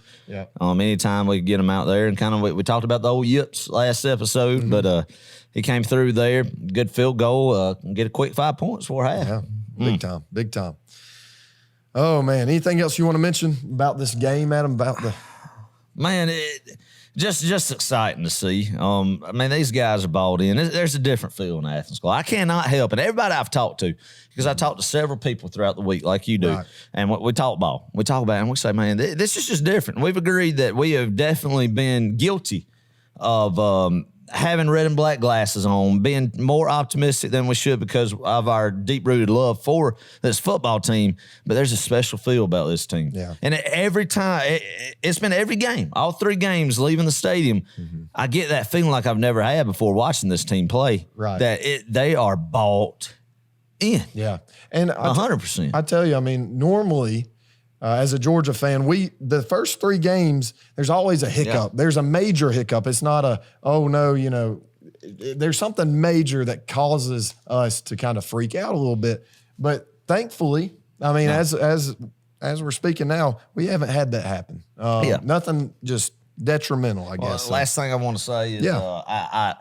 anytime we get him out there, and kind of we talked about the old yips last episode, but he came through there, good field goal, get a quick 5 points for half. Yeah, big time. Oh man, anything else you want to mention about this game, Adam? About the man, just exciting to see. I mean, these guys are balled in. There's a different feel in Athens. I cannot help it. Everybody I've talked to, because I talked to several people throughout the week, like you do, and we talk ball. We talk about it, and we say, man, this is just different. We've agreed that we have definitely been guilty of having red and black glasses on, being more optimistic than we should because of our deep-rooted love for this football team. But there's a special feel about this team. Yeah. And every time, it's been every game, all 3 games leaving the stadium, I get that feeling like I've never had before watching this team play, that they are bought in. Yeah. And 100%. I tell you, I mean, normally, as a Georgia fan, the first 3 games, there's always a hiccup. Yeah. There's a major hiccup. It's not there's something major that causes us to kind of freak out a little bit. But thankfully, I mean, as we're speaking now, we haven't had that happen. Nothing just detrimental, I guess. Last thing I want to say is a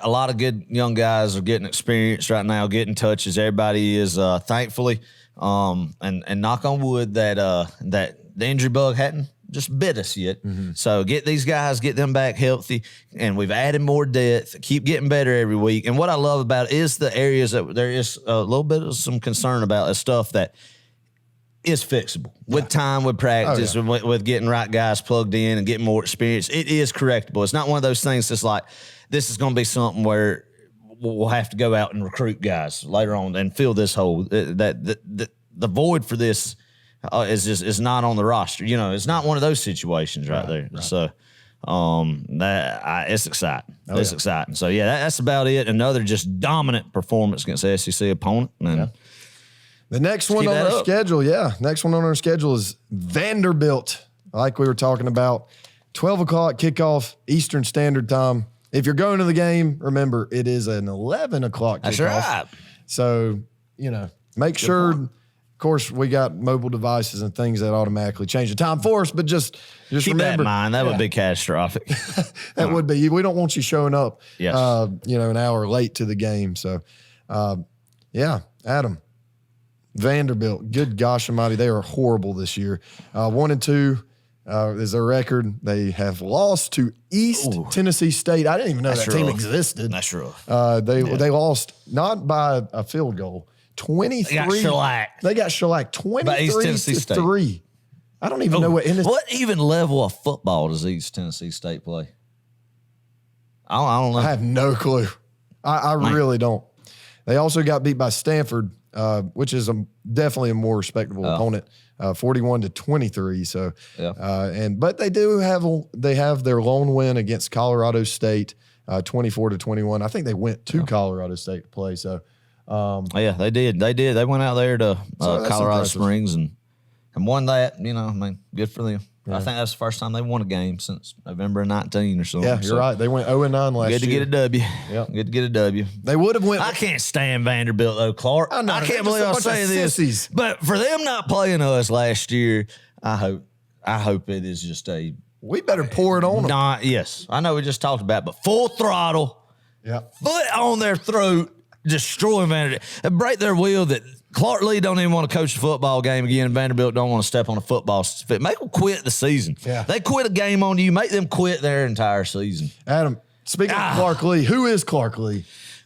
lot of good young guys are getting experience right now, getting touches. Everybody is, thankfully. And knock on wood that the injury bug hadn't just bit us yet. So get these guys, get them back healthy, and we've added more depth, keep getting better every week. And what I love about it is the areas that there is a little bit of some concern about is stuff that is fixable with time, with practice, with getting right guys plugged in and getting more experience. It is correctable. It's not one of those things that's like, this is going to be something where we'll have to go out and recruit guys later on and fill this hole. The void for this is not on the roster. You know, it's not one of those situations right there. Right. So it's exciting. It's exciting. So that's about it. Another just dominant performance against the SEC opponent. And the next one on our schedule, next one on our schedule is Vanderbilt, like we were talking about. 12 o'clock kickoff, Eastern Standard Time. If you're going to the game, remember, it is an 11 o'clock kickoff. That's right. So, make sure, of course, we got mobile devices and things that automatically change the time for us, but just keep remember. That in mind. That would be catastrophic. That would be. We don't want you showing up, an hour late to the game. So, Adam, Vanderbilt, good gosh almighty, they are horrible this year. 1-2. Is their record. They have lost to East Tennessee State. I didn't even know that team existed. That's rough. They lost not by a field goal. 23. They got shellacked. They got shellacked 23-3. I don't even know what even level of football does East Tennessee State play? I don't know. I have no clue. I really don't. They also got beat by Sanford, which is definitely a more respectable opponent. 41-23. So, but they have their lone win against Colorado State, 24-21. I think they went to Colorado State to play. So, they did. They went out there to Colorado Springs and won that. Good for them. Yeah. I think that's the first time they won a game since November of 19 or something. Yeah, you're right. They went 0-9 last year. Good to get a W. Yep. Good to get a W. They would have went. I can't stand Vanderbilt, though, Clark. I can't believe I'm saying this. But for them not playing us last year, I hope it is just a... We better pour it on them. Yes. I know we just talked about it, but full throttle, foot on their throat, destroying Vanderbilt. And break their will that... Clark Lee don't even want to coach a football game again. Vanderbilt don't want to step on a football fit. Make them quit the season. Yeah. They quit a game on you. Make them quit their entire season. Adam, speaking of Clark Lee, who is Clark Lee?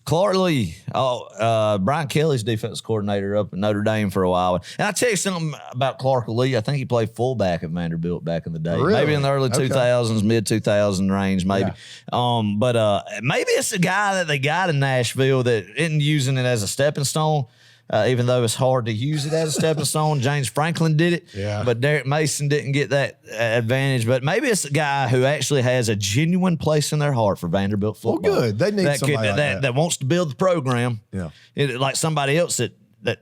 Clark Lee, Brian Kelly's defense coordinator up at Notre Dame for a while. And I'll tell you something about Clark Lee. I think he played fullback at Vanderbilt back in the day. Really? Maybe in the early 2000s, mid-2000 range, maybe. Yeah. But maybe it's a guy that they got in Nashville that isn't using it as a stepping stone. Even though it's hard to use it as a stepping stone. James Franklin did it, but Derek Mason didn't get that advantage. But maybe it's a guy who actually has a genuine place in their heart for Vanderbilt football. Well, good. They need somebody that wants to build the program. Yeah, like somebody else that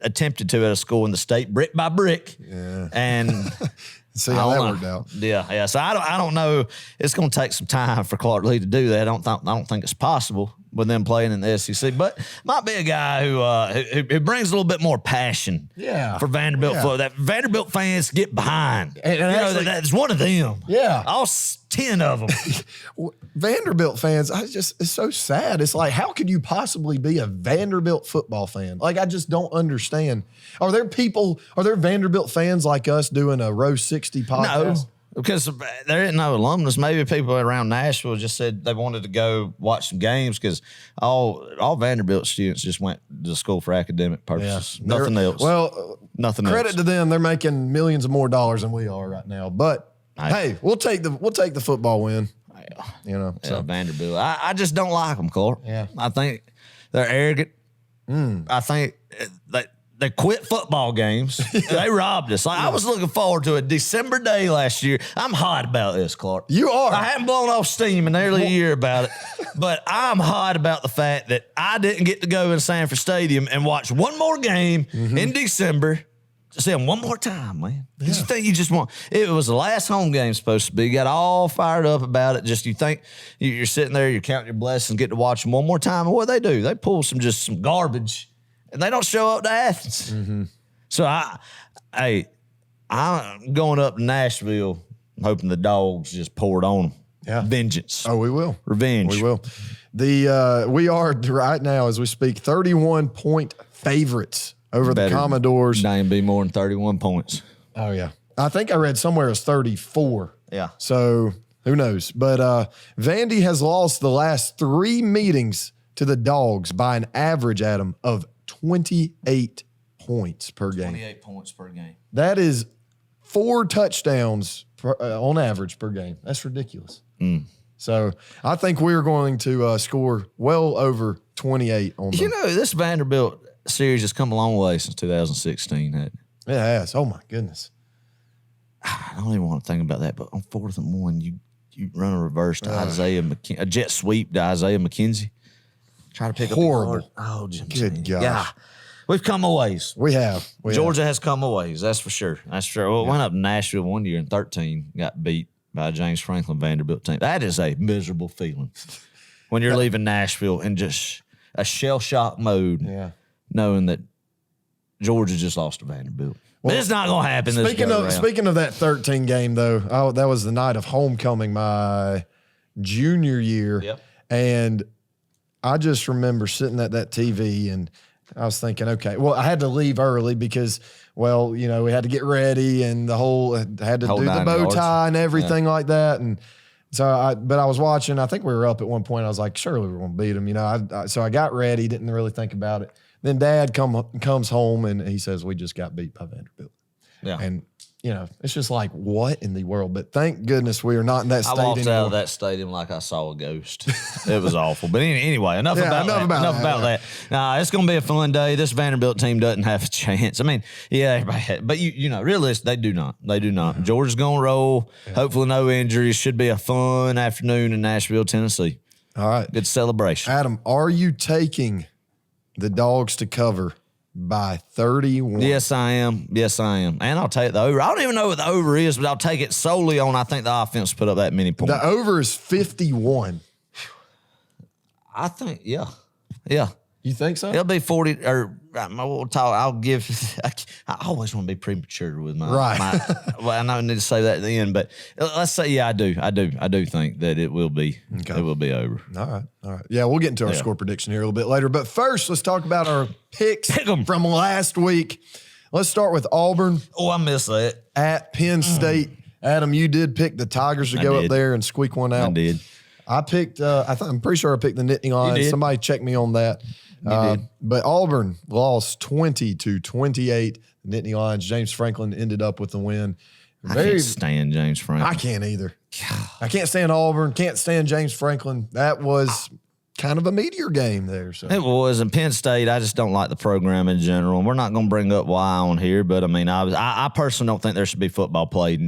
attempted to at a school in the state, brick by brick. Yeah, and see how that worked out. Yeah. So I don't know. It's going to take some time for Clark Lee to do that. I don't think it's possible with them playing in the SEC, but might be a guy who brings a little bit more passion. For Vanderbilt football. That Vanderbilt fans get behind. And actually, that's one of them. Yeah, all 10 of them. Vanderbilt fans, it's so sad. It's like, how could you possibly be a Vanderbilt football fan? Like, I just don't understand. Are there Vanderbilt fans like us doing a Row 60 podcast? No. Because there isn't no alumnus. Maybe people around Nashville just said they wanted to go watch some games because all Vanderbilt students just went to school for academic purposes. Yeah. Nothing else. Well, nothing credit else. to them. They're making millions of more dollars than we are right now. But hey, we'll take the football win. You know, so Vanderbilt. I just don't like them, Clark. Yeah. I think they're arrogant. I think they quit football games. They robbed us. I was looking forward to a December day last year. I'm hot about this, Clark. You are. I haven't blown off steam in nearly a year about it, but I'm hot about the fact that I didn't get to go in Sanford Stadium and watch one more game in December. To see them one more time, man. You think you just want? It was the last home game supposed to be. You got all fired up about it. Just you think you're sitting there, you're counting your blessings, get to watch them one more time. And what they do? They pull some garbage. And they don't show up to Athens. So I'm going up to Nashville, hoping the Dawgs just pour it on them. Yeah, vengeance. Oh, we will. Revenge. We will. We are right now as we speak 31-point favorites over the Commodores. Name be more than 31 points. Oh yeah, I think I read somewhere it's 34. Yeah. So who knows? But Vandy has lost the last 3 meetings to the Dawgs by an average, Adam, of 28 points per game. 28 points per game. That is 4 touchdowns on average per game. That's ridiculous. So I think we're going to score well over 28 on them. You know, this Vanderbilt series has come a long way since 2016. Hasn't it? It has. Oh, my goodness. I don't even want to think about that, but on 4th and 1, you run a reverse to a jet sweep to Isaiah McKenzie. Try to pick horrible. Up oh, good gosh. Yeah. We've come a ways. We have. Georgia has come a ways. That's for sure. That's for sure. Well, went up to Nashville one year in 13, got beat by a James Franklin Vanderbilt team. That is a miserable feeling when you're leaving Nashville in just a shell shock mode, knowing that Georgia just lost to Vanderbilt. Well, it's not going to happen. Speaking of that 13 game though, that was the night of homecoming my junior year, and I just remember sitting at that TV and I was thinking, okay, well, I had to leave early because, well, you know, we had to get ready and had to do the bow tie and everything like that. And so but I was watching, I think we were up at one point. I was like, surely we're going to beat them, you know. So I got ready, didn't really think about it. Then Dad comes home and he says, we just got beat by Vanderbilt. Yeah. And, you know, it's just like, what in the world? But thank goodness we are not in that stadium. I walked out of that stadium like I saw a ghost. It was awful. But anyway, enough about that. Nah, it's going to be a fun day. This Vanderbilt team doesn't have a chance. I mean, but you know, realistically, they do not. They do not. Georgia's going to roll. Yeah. Hopefully no injuries. Should be a fun afternoon in Nashville, Tennessee. All right. Good celebration. Adam, are you taking the Dawgs to cover by 31? Yes, I am. And I'll take the over. I don't even know what the over is, but I'll take it solely on I think the offense put up that many points. The over is 51. I think, yeah. You think so? It'll be 40, or I'll give, I always want to be premature with my, well, I know I need to say that at the end, but let's say, I do think that it will be, it will be over. All right. Yeah, we'll get into our score prediction here a little bit later, but first let's talk about our picks from last week. Let's start with Auburn. Oh, I missed that. At Penn State. Adam, you did pick the Tigers to go up there and squeak one out. I did. I picked. I'm pretty sure I picked the Nittany Lions. Somebody check me on that. But Auburn lost 20-28. The Nittany Lions. James Franklin ended up with the win. I can't stand James Franklin. I can't either. I can't stand Auburn. Can't stand James Franklin. That was kind of a meteor game there. So it was. And Penn State, I just don't like the program in general. And we're not going to bring up why on here, but I mean, I personally don't think there should be football played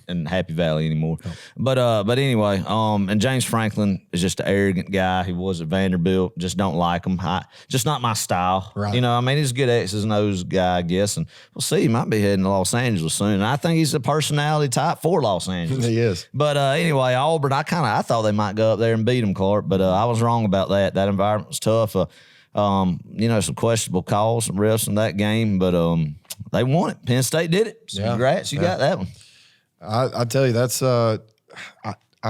in Happy Valley anymore. No. But anyway, and James Franklin is just an arrogant guy. He was at Vanderbilt. Just don't like him. Just not my style. Right. You know, I mean, he's a good X's and O's guy, I guess. And we'll see. He might be heading to Los Angeles soon. And I think he's a personality type for Los Angeles. He is. But anyway, Auburn, I thought they might go up there and beat them, Clark. But I was wrong about that. That environment was tough. You know, some questionable calls, some refs in that game. But they won it. Penn State did it. So congrats. You got that one. I tell you, that's I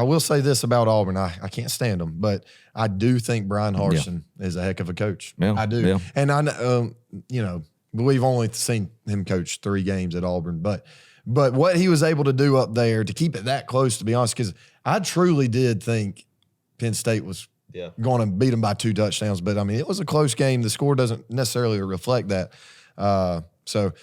will say this about Auburn. I can't stand them, but I do think Brian Harsin is a heck of a coach. Yeah, I do. Yeah. And I know, you know, we've only seen him coach 3 games at Auburn, but what he was able to do up there to keep it that close, to be honest, because I truly did think Penn State was going to beat them by 2 touchdowns. But I mean, it was a close game. The score doesn't necessarily reflect that. So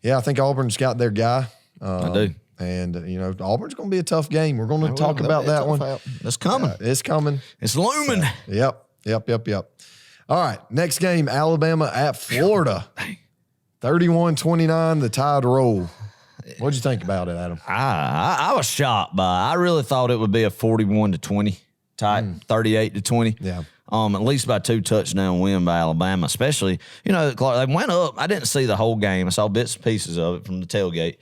yeah, I think Auburn's got their guy. I do. And, you know, Auburn's going to be a tough game. We're going to talk about that one. It's coming. It's coming. It's looming. So, yep. All right, next game, Alabama at Florida. 31-29, the Tide roll. What'd you think about it, Adam? I was shocked by it. I really thought it would be a 41-20 type, 38-20. Yeah. At least by 2 touchdown win by Alabama, especially, you know, Clark, they went up. I didn't see the whole game. I saw bits and pieces of it from the tailgate.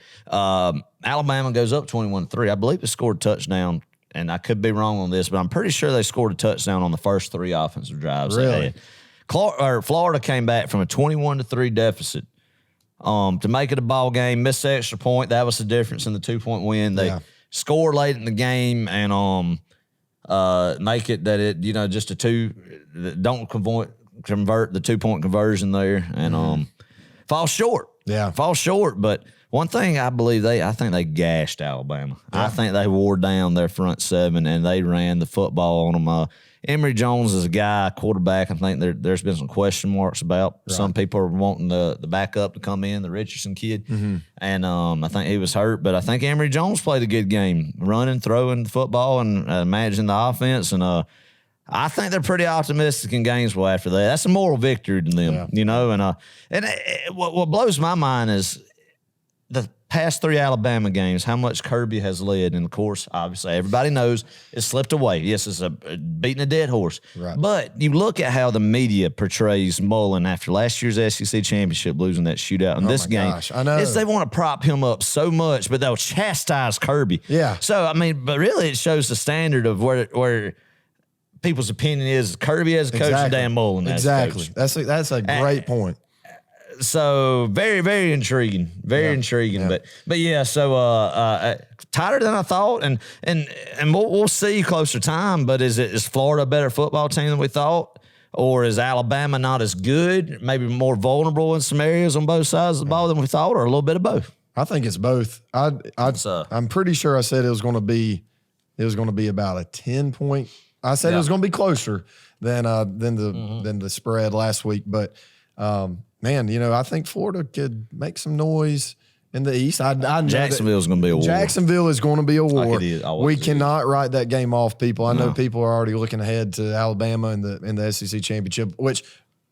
Alabama goes up 21-3. I believe they scored a touchdown, and I could be wrong on this, but I'm pretty sure they scored a touchdown on the first 3 offensive drives. Really? Florida came back from a 21-3 deficit to make it a ball game, missed the extra point. That was the difference in the 2-point win. They scored late in the game and make it that it, you know, just a 2, don't convert the 2-point conversion there and fall short. Yeah. Fall short. But one thing I believe I think they gashed Alabama. Yeah. I think they wore down their front 7 and they ran the football on them. Emory Jones is a guy, quarterback. I think there's been some question marks about. Right. Some people are wanting the backup to come in, the Richardson kid. Mm-hmm. And I think he was hurt. But I think Emory Jones played a good game, running, throwing the football, and managing the offense. And I think they're pretty optimistic in Gainesville after that. That's a moral victory to them, you know. And what blows my mind is the past 3 Alabama games, how much Kirby has led. And, of course, obviously, everybody knows it slipped away. Yes, it's beating a dead horse. Right. But you look at how the media portrays Mullen after last year's SEC championship, losing that shootout in this game. Gosh, I know. They want to prop him up so much, but they'll chastise Kirby. Yeah. So, I mean, but really it shows the standard of where people's opinion is Kirby as a coach and Dan Mullen as a coach. That's a great point. So very, very intriguing, intriguing. Yeah. But yeah, so tighter than I thought, and we'll see closer time. But is Florida a better football team than we thought, or is Alabama not as good, maybe more vulnerable in some areas on both sides of the ball than we thought, or a little bit of both? I think it's both. I'm pretty sure I said it was going to be about a 10-point. I said it was going to be closer than the spread last week, but. Man, you know, I think Florida could make some noise in the East. Jacksonville is going to be a war. Jacksonville is going to be a war. Like it is, we cannot write that game off, people. I know people are already looking ahead to Alabama in the SEC championship, which,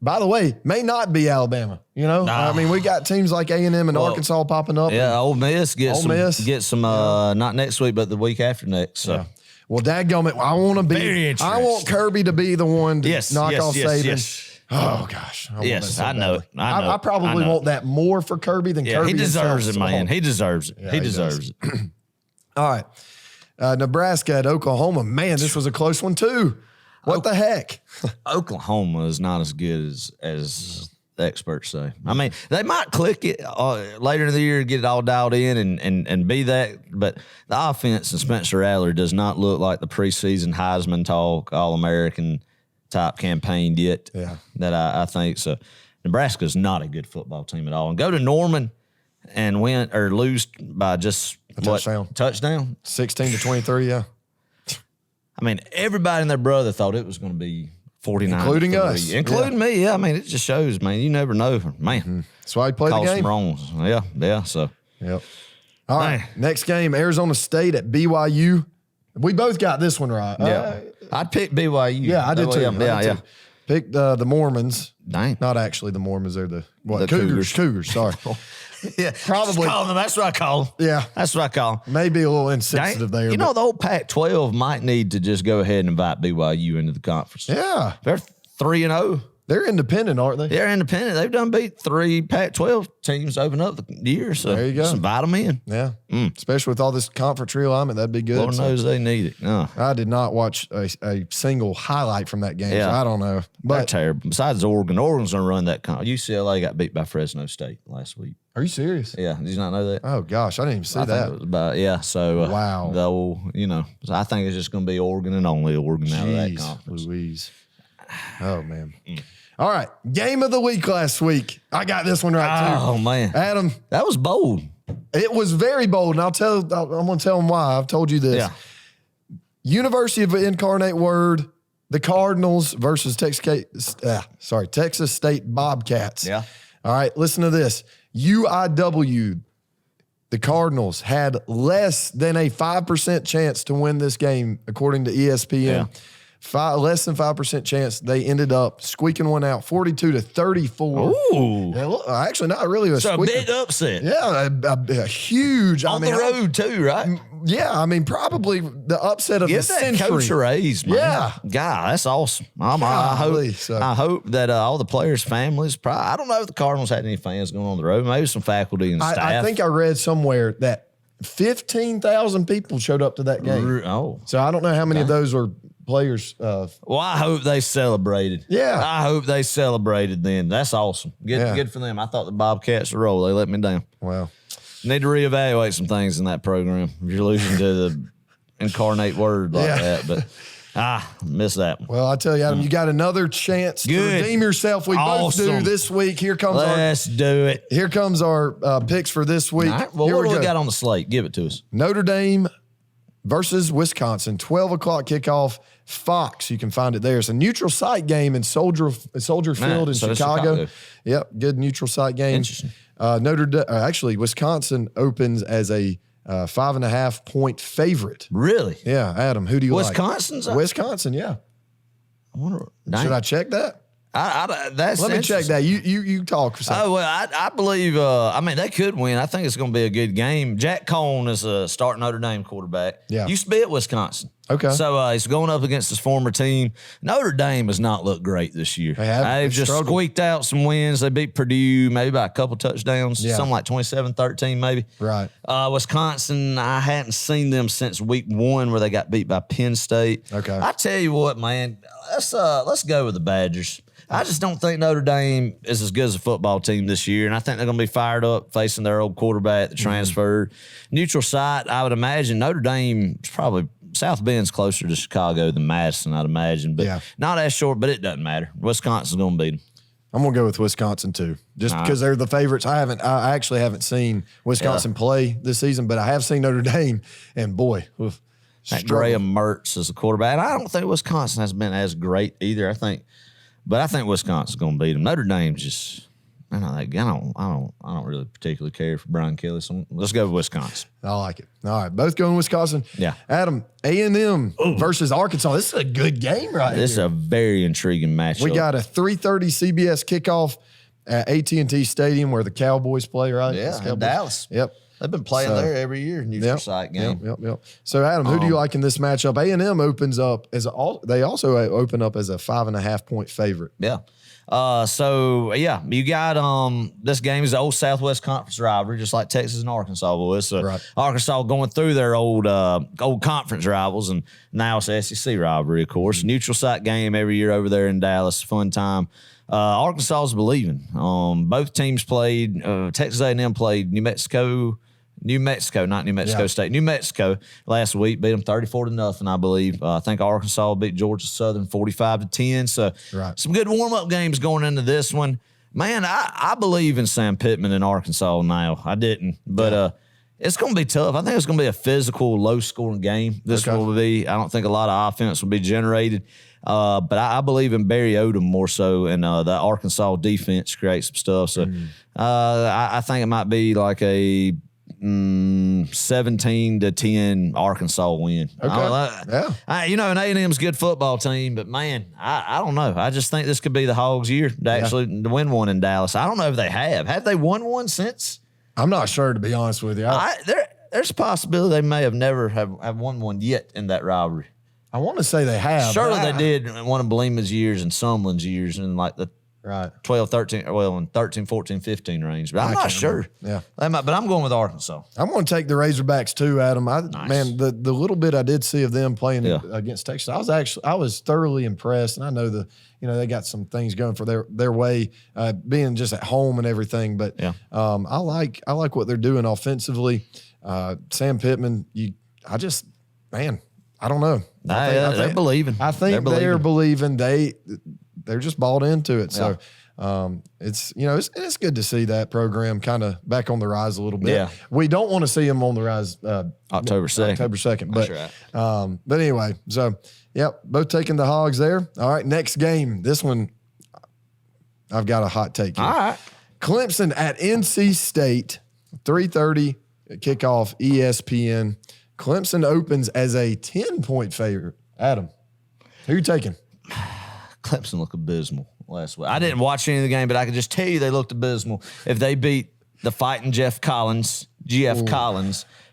by the way, may not be Alabama. You know, I mean, we got teams like A&M and Arkansas popping up. Yeah, Ole Miss get some not next week, but the week after next. So. Yeah. Well, dadgummit, I want Kirby to be the one to knock off Saban. Yes. Oh, gosh. I know it. I probably want that more for Kirby than Kirby. He deserves it, man. He deserves it. Yeah, he deserves it. All right. Nebraska at Oklahoma. Man, this was a close one, too. What the heck? Oklahoma is not as good as the experts say. I mean, they might click it later in the year and get it all dialed in and be that, but the offense and Spencer Rattler does not look like the preseason Heisman talk, All-American type campaign yet. Yeah. That I think so. Nebraska's not a good football team at all. And go to Norman and win or lose by just touchdown. Touchdown? 16-23, yeah. I mean, everybody and their brother thought it was going to be 49. Including us. Including me, yeah. I mean, it just shows, man. You never know. Man. That's why he played the game. Some wrongs. Yeah, so. Yep. All right, next game, Arizona State at BYU. We both got this one right. Yeah. I picked BYU. Yeah, I did too. Yeah. Picked the Mormons. Dang. Not actually the Mormons. They're the Cougars. Cougars, sorry. Yeah, probably. Call them. That's what I call them. Yeah. That's what I call them. Maybe a little insensitive there. You know, the old Pac-12 might need to just go ahead and invite BYU into the conference. Yeah. They're 3-0. They're independent, aren't they? They're independent. They've done beat 3 Pac-12 teams open up the year. So there you go. Just invite them in. Yeah. Especially with all this conference realignment, that'd be good. Lord knows they need it. No. I did not watch a single highlight from that game, Yeah. so I don't know. But they're terrible. Besides Oregon's going to run that UCLA got beat by Fresno State last week. Are you serious? Yeah. Did you not know that? Oh, gosh. I didn't even see that. So wow. So I think it's just going to be Oregon and only Oregon out of that conference. Louise. Oh, man. All right. Game of the week last week. I got this one right, too. Oh, man. Adam. That was bold. It was very bold, and I'm going to tell them why. I've told you this. Yeah. University of Incarnate Word, the Cardinals versus Texas State Bobcats. Yeah. All right, listen to this. UIW, the Cardinals, had less than a 5% chance to win this game, according to ESPN. Yeah. Less than 5% chance. They ended up squeaking one out, 42-34. Ooh. Yeah, actually, not really a So squeaker. a big upset. Yeah, a huge. On the road, too, right? Yeah, I mean, probably the upset of Give the that century. coach a raise, man. Yeah. God, that's awesome. I hope that all the players' families, I don't know if the Cardinals had any fans going on the road. Maybe some faculty and staff. I think I read somewhere that 15,000 people showed up to that game. Oh. So I don't know how many of those were players. Well, I hope they celebrated. Yeah. I hope they celebrated then. That's awesome. Good for them. I thought the Bobcats were roll. They let me down. Well, need to reevaluate some things in that program. If you're losing to the incarnate word like that, but miss that one. Well, I tell you, Adam, you got another chance to redeem yourself. We both do this week. Let's do it. Here comes our picks for this week. All right. Well, what do we got on the slate? Give it to us. Notre Dame versus Wisconsin, 12 o'clock kickoff. Fox, you can find it there. It's a neutral site game in Soldier Field in Chicago. Yep, good neutral site game. Interesting. Actually, Wisconsin opens as a 5.5-point favorite. Really? Yeah, Adam, who do you like? Wisconsin, yeah. I wonder. Should I check that? Let me check that. You talk for a second. Oh, well, I believe, they could win. I think it's going to be a good game. Jack Cohn is a starting Notre Dame quarterback. Yeah. Used to be at Wisconsin. Okay. So he's going up against his former team. Notre Dame has not looked great this year. They've just struggled. squeaked out some wins. They beat Purdue maybe by a couple touchdowns, something like 27-13 maybe. Right. Wisconsin, I hadn't seen them since week 1 where they got beat by Penn State. Okay. I tell you what, man, let's go with the Badgers. I just don't think Notre Dame is as good as a football team this year, and I think they're going to be fired up facing their old quarterback that transferred. Neutral site, I would imagine Notre Dame is probably South Bend's closer to Chicago than Madison, I'd imagine, but not as short, but it doesn't matter. Wisconsin's going to beat them. I'm going to go with Wisconsin too, just because they're the favorites. I actually haven't seen Wisconsin play this season, but I have seen Notre Dame, and boy, that Graham Mertz is a quarterback. And I don't think Wisconsin has been as great either. I think Wisconsin's going to beat them. Notre Dame's just, I don't really particularly care for Brian Kelly. So let's go with Wisconsin. I like it. All right, both going Wisconsin. Yeah. Adam, A&M versus Arkansas. This is a good game right here. This is a very intriguing matchup. We got a 3:30 CBS kickoff at AT&T Stadium where the Cowboys play, right? Yeah, Dallas. Yep. They've been playing there every year, neutral site game. Yep. So, Adam, who do you like in this matchup? A&M opens up they also open up as a 5.5-point favorite. Yeah. You got this game is the old Southwest Conference rivalry, just like Texas and Arkansas was. So Arkansas going through their old conference rivals, and now it's the SEC rivalry, of course. Neutral site game every year over there in Dallas. Fun time. Arkansas's believing. Both teams played. Texas A&M played New Mexico, not New Mexico State. New Mexico last week beat them 34-0, I believe. I think Arkansas beat Georgia Southern 45-10. So some good warm-up games going into this one. Man, I believe in Sam Pittman in Arkansas now. I didn't, but It's going to be tough. I think it's going to be a physical, low-scoring game. This will be. I don't think a lot of offense will be generated. But I believe in Barry Odom more so, and the Arkansas defense creates some stuff. So I think it might be like a 17-10 Arkansas win. Okay. An A&M's a good football team, but man, I don't know. I just think this could be the Hogs' year to win one in Dallas. I don't know if they have. Have they won one since? I'm not sure, to be honest with you. There's a possibility they may have never have won one yet in that rivalry. I want to say they have. Surely they did in one of Belema's years and Sumlin's years in like the 12, 13, in 13, 14, 15 range. But I'm not sure. Yeah. But I'm going with Arkansas. I'm going to take the Razorbacks too, Adam. Man, the little bit I did see of them playing against Texas, I was thoroughly impressed. And I know they got some things going for their way, being just at home and everything. But I like what they're doing offensively. Sam Pittman, I don't know. They're believing. I think they're believing. They're just bought into it. So it's good to see that program kind of back on the rise a little bit. Yeah. We don't want to see them on the rise October 2nd. But but anyway, so both taking the Hogs there. All right, next game. This one I've got a hot take here. All right. Clemson at NC State, 3:30 kickoff, ESPN. Clemson opens as a 10-point favorite. Adam, who you taking? Clemson looked abysmal last week. I didn't watch any of the game, but I can just tell you they looked abysmal. If they beat the fighting GF Collins,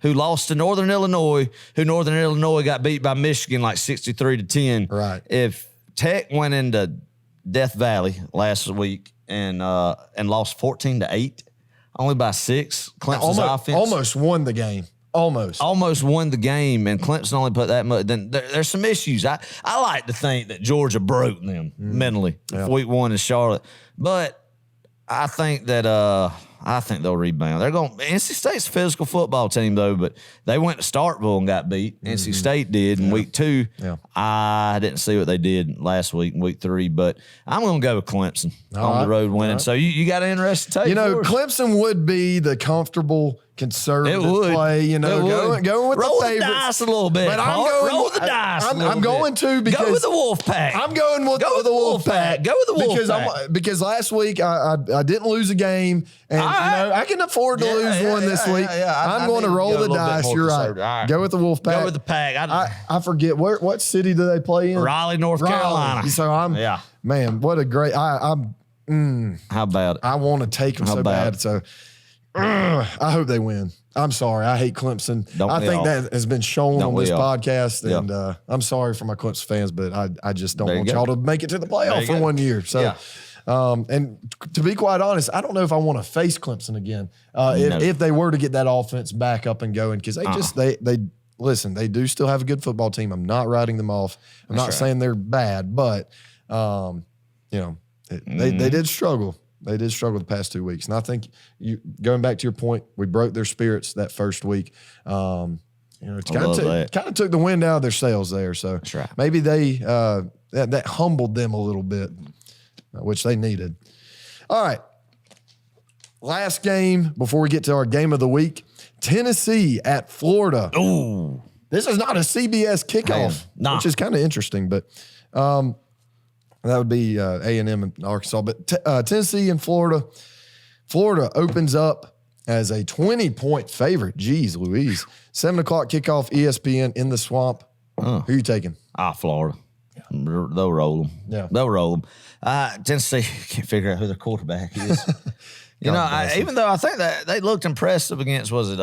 who lost to Northern Illinois, got beat by Michigan like 63-10. Right. If Tech went into Death Valley last week and lost 14-8, only by 6, Clemson's offense almost won the game. Almost won the game, and Clemson only put that much. Then there's some issues. I like to think that Georgia broke them mentally week 1 in Charlotte, but I think that they'll rebound. They're going. NC State's a physical football team though, but they went to Starkville and got beat. NC State did in week 2. Yeah. I didn't see what they did last week in week 3, but I'm going to go with Clemson on the road winning. So you got an interesting take? Clemson would be the comfortable conservative play, going with roll the favorites. The dice a little bit. But roll the dice. I'm going to because go with the Wolfpack. I'm going with the Wolfpack. Go with the Wolfpack because last week I didn't lose a game, and I can afford to lose one this week. I'm going to roll the dice. You're right. Go with the Wolfpack. Go with the pack. I forget what city do they play in? Raleigh, North Carolina. So man, what a great. How about it? I want to take them so bad. So. I hope they win. I'm sorry. I hate Clemson. I think that has been shown on this podcast, and I'm sorry for my Clemson fans, but I just don't want y'all to make it to the playoff for 1 year. So, and to be quite honest, I don't know if I want to face Clemson again if they were to get that offense back up and going, because they do still have a good football team. I'm not writing them off. I'm not saying they're bad, but they did struggle. They did struggle the past 2 weeks. And I think going back to your point, we broke their spirits that first week. It kind of took the wind out of their sails there. So maybe they that humbled them a little bit, which they needed. All right. Last game before we get to our game of the week, Tennessee at Florida. Ooh. This is not a CBS kickoff, which is kind of interesting, but that would be A&M and Arkansas. But Tennessee and Florida. Florida opens up as a 20-point favorite. Jeez Louise. 7 o'clock kickoff, ESPN in the Swamp. Who are you taking? Florida. They'll roll them. Yeah. They'll roll them. Tennessee can't figure out who their quarterback is. Even though I think that they looked impressive against, who'd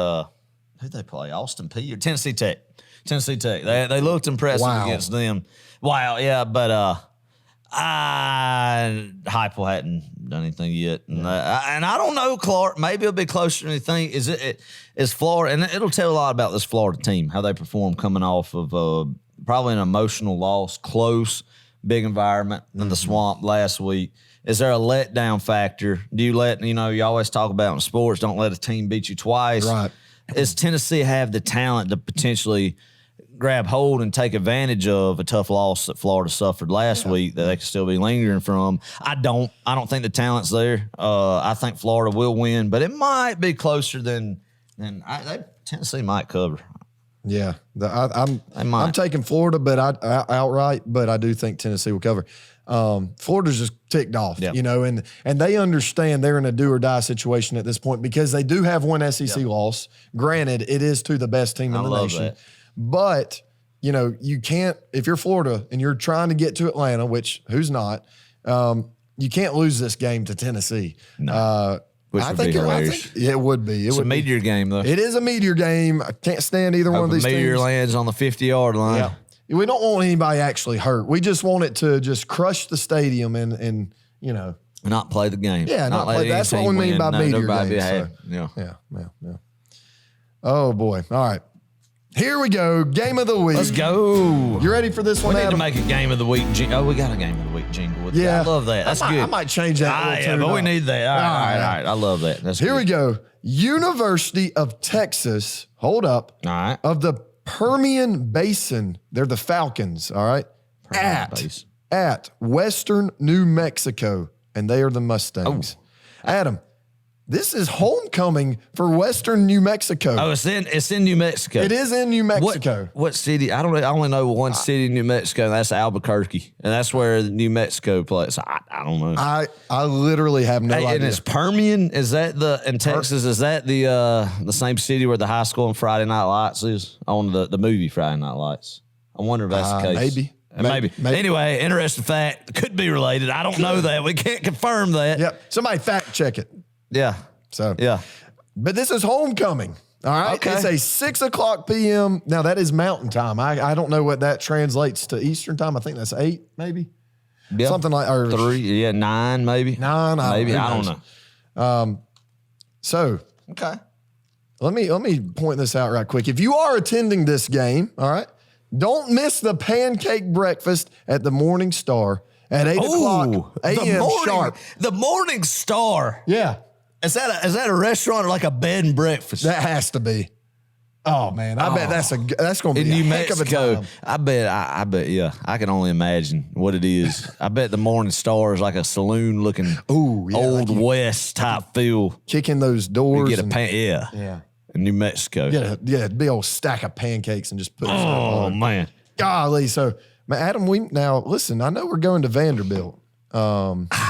they play? Austin Peay or Tennessee Tech? Tennessee Tech. They looked impressive against them. Wow, yeah, but Heupel hadn't done anything yet, and I don't know, Clark. Maybe it'll be closer than you think. Is Florida, and it'll tell a lot about this Florida team, how they perform coming off of probably an emotional loss, close, big environment in the Swamp last week. Is there a letdown factor? Do you you always talk about in sports, don't let a team beat you twice. Right. Does Tennessee have the talent to potentially grab hold and take advantage of a tough loss that Florida suffered last week that they could still be lingering from? I don't think the talent's there. I think Florida will win, but it might be closer than And Tennessee might cover. Yeah, I'm taking Florida, but I outright. But I do think Tennessee will cover. Florida's just ticked off, yep. and they understand they're in a do or die situation at this point because they do have one SEC loss. Granted, it is to the best team in the nation, but you can't if you're Florida and you're trying to get to Atlanta, which who's not, you can't lose this game to Tennessee. No. I think it would be. It's a meteor game, though. It is a meteor game. I can't stand either one of these meteor teams. lands on the 50-yard line. Yeah. We don't want anybody actually hurt. We just want it to just crush the stadium and not play the game. Yeah, not play. That's what we mean by meteor games. Yeah. Oh boy. All right. Here we go. Game of the week. Let's go. You ready for this one, Adam? We need to make a game of the week jingle. Oh, we got a game of the week jingle. I love that. That's good. I might change that. Yeah, but we need that. All right. I love that. That's Here good. we go. University of Texas. Hold up. All right. Of the Permian Basin. They're the Falcons. All right. At Western New Mexico. And they are the Mustangs. Adam. This is homecoming for Western New Mexico. Oh, it's in New Mexico. It is in New Mexico. What city? I only know one city in New Mexico, and that's Albuquerque, and that's where New Mexico plays. I don't know. I literally have no idea. And it's Permian. Is that in Texas? Is that the same city where the high school and Friday Night Lights is on the movie Friday Night Lights? I wonder if that's the case. Maybe. Anyway, interesting fact. Could be related. I don't know that. We can't confirm that. Yep. Somebody fact check it. Yeah. So yeah. But this is homecoming. All right. Okay. It's a 6:00 p.m. Now that is Mountain Time. I don't know what that translates to Eastern Time. I think that's 8, maybe. Yeah. Something like 3, 9, maybe. 9, maybe. I don't know. So okay. Let me point this out right quick. If you are attending this game, all right, don't miss the pancake breakfast at the Morning Star at 8:00 a.m. sharp. The Morning Star. Yeah. Is that a restaurant or like a bed and breakfast? That has to be. Oh man, I bet that's going to be in New heck Mexico. of a time. I bet. Yeah, I can only imagine what it is. I bet the Morning Star is like a saloon looking, old West type feel. Kicking those doors. You get yeah. In New Mexico. Yeah, big old stack of pancakes and just put. Oh man, golly. So, Adam, listen. I know we're going to Vanderbilt.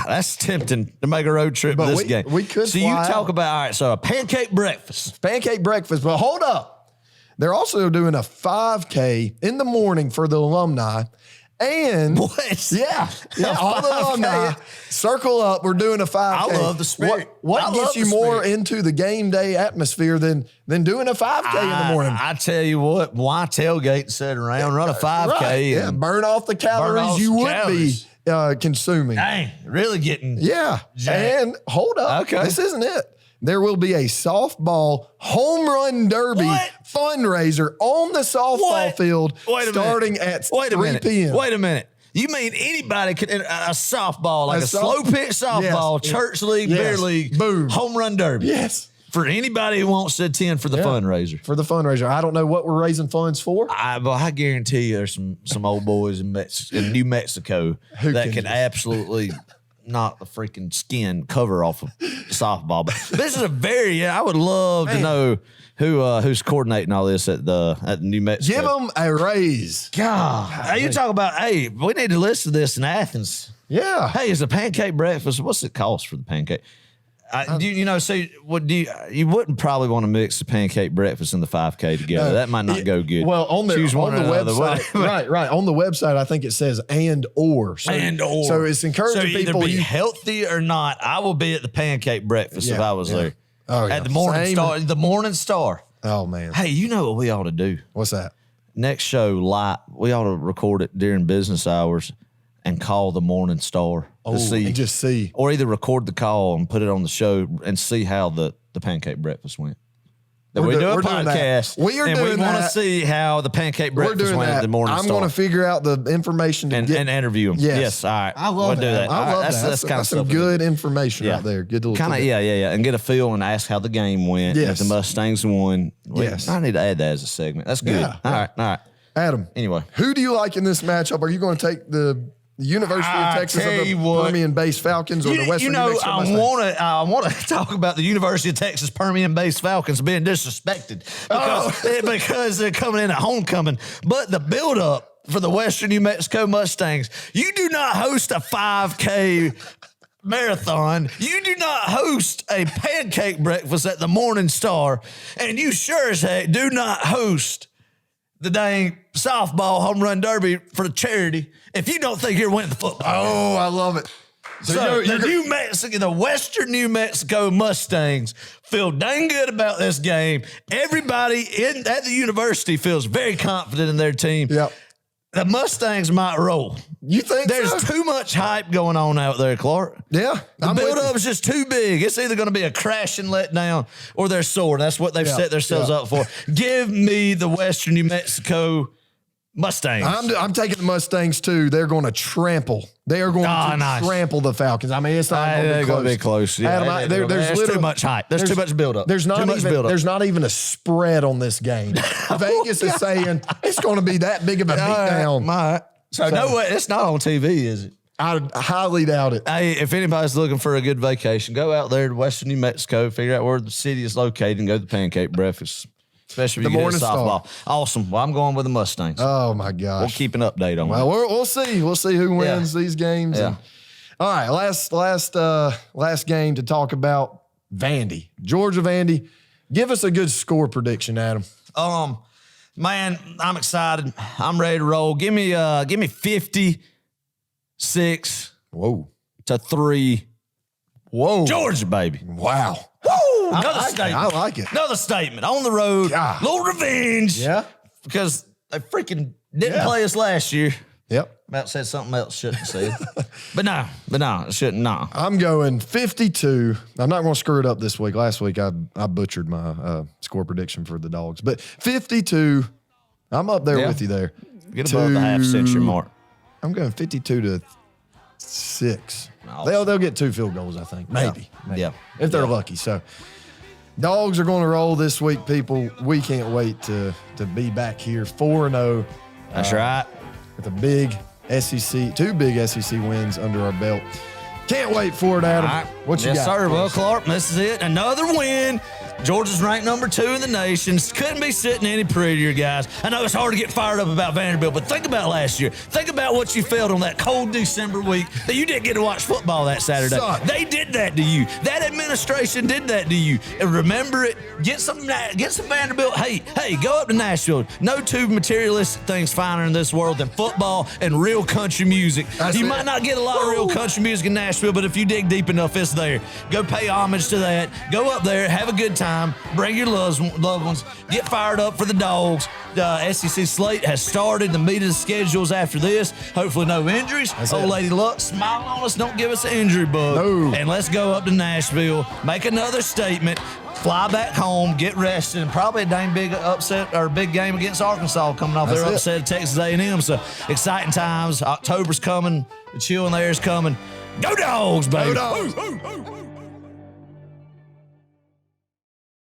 That's tempting to make a road trip this game. We could. So you talk about all right. So a pancake breakfast. But hold up, they're also doing a 5K in the morning for the alumni. And what? Yeah, all the alumni circle up. We're doing a 5K. I love the spirit. What gets you more into the game day atmosphere than doing a 5K in the morning? I tell you what, why tailgate and sit around, run a 5K, right. and burn off the calories you would be consuming. Dang, really getting jacked. And hold up, this isn't it. There will be a softball home run derby fundraiser on the softball field starting at 3 p.m. Wait a minute. You mean anybody could, a softball, like a slow pitch softball, church league, beer league, boom, home run derby. Yes. For anybody who wants to attend for the fundraiser. For the fundraiser. I don't know what we're raising funds for. But I guarantee you there's some old boys in New Mexico that can absolutely knock the freaking skin cover off of softball. But this is I would love to know who's coordinating all this at New Mexico. Give them a raise. God. You talk about, we need to listen to this in Athens. Yeah. Hey, is a pancake breakfast, what's it cost for the pancake? You wouldn't probably want to mix the pancake breakfast and the 5K together. That might not go good. Well, on the website, right. On the website, I think it says and/or. So it's encouraging people either be healthy or not. I will be at the pancake breakfast if I was there. Oh, at the Morning Star. The Morning Star. Oh man. Hey, you know what we ought to do? What's that? Next show live. We ought to record it during business hours and call the Morning Star to see. Or either record the call and put it on the show and see how the pancake breakfast went. We do a podcast. We are doing that. We want to see how the pancake breakfast went at the Morning Star. I'm going to figure out the information and interview them. Yes. All right. I love that. I love that. That's kind of some good information right there. Good little kind of and get a feel and ask how the game went. Yes. If the Mustangs won. Yes. I need to add that as a segment. That's good. Yeah. All right. Adam. Anyway, who do you like in this matchup? Are you going to take the University of Texas or the Permian-based Falcons or the Western New Mexico Mustangs? I want to talk about the University of Texas Permian-based Falcons being disrespected because they're coming in at homecoming. But the build-up for the Western New Mexico Mustangs, you do not host a 5K marathon. You do not host a pancake breakfast at the Morning Star, and you sure as heck do not host the dang softball home run derby for charity if you don't think you're winning the football. Oh, I love it. So the Western New Mexico Mustangs feel dang good about this game. Everybody at the university feels very confident in their team. Yep. The Mustangs might roll. You think there's too much hype going on out there, Clark? Yeah. The build-up is just too big. It's either going to be a crash and let down or they're sore. That's what they've set themselves up for. Give me the Western New Mexico Mustangs. I'm taking the Mustangs, too. They're going to trample. They are going to trample the Falcons. I mean, it's not going to be close. Yeah, Adam, there's too much hype. There's too much build-up. There's not even a spread on this game. Vegas is saying it's going to be that big of a beatdown. So no way, it's not on TV, is it? I highly doubt it. Hey, if anybody's looking for a good vacation, go out there to Western New Mexico, figure out where the city is located, and go to the pancake breakfast. Especially if you get a softball. Awesome. Well, I'm going with the Mustangs. Oh, my gosh. We'll keep an update on that. Well, we'll see. We'll see who wins these games. Yeah. And, all right, last game to talk about, Vandy. Georgia Vandy. Give us a good score prediction, Adam. Man, I'm excited. I'm ready to roll. Give me 56 to 3. Whoa. Georgia, baby. Wow. Woo! Another statement. I like it. Another statement. On the road. God. Little revenge. Yeah. Because they freaking didn't play us last year. Yep. About said something else shouldn't have said. but no, it shouldn't. No. I'm going 52. I'm not going to screw it up this week. Last week I butchered my score prediction for the Dogs. But 52. I'm up there with you there. Get above the half-century mark. I'm going 52 to 6. Awesome. They'll get 2 field goals, I think. Maybe. Yeah. If they're lucky. So Dogs are going to roll this week, people. We can't wait to be back here 4-0. That's right. With a big SEC, 2 big SEC wins under our belt. Can't wait for it, Adam. Right. What you got? Yes, sir. Well, Clark, this is it. Another win. Georgia's ranked number 2 in the nation. Couldn't be sitting any prettier, guys. I know it's hard to get fired up about Vanderbilt, but think about last year. Think about what you felt on that cold December week that you didn't get to watch football that Saturday. They did that to you. That administration did that to you. And remember it. Get some Vanderbilt hate. Hey, go up to Nashville. No 2 materialistic things finer in this world than football and real country music. You might not get a lot of real country music in Nashville, but if you dig deep enough, it's there. Go pay homage to that. Go up there, have a good time. Bring your loved ones. Get fired up for the Dogs. SEC slate has started. The meat of the schedules after this. Hopefully no injuries. Old Lady Luck, smile on us. Don't give us an injury bug. No. And let's go up to Nashville. Make another statement. Fly back home. Get rested. And probably a dang big upset or big game against Arkansas coming off their upset of Texas A&M. So exciting times. October's coming. The chill in the air is coming. Go Dogs, baby. Go Dogs.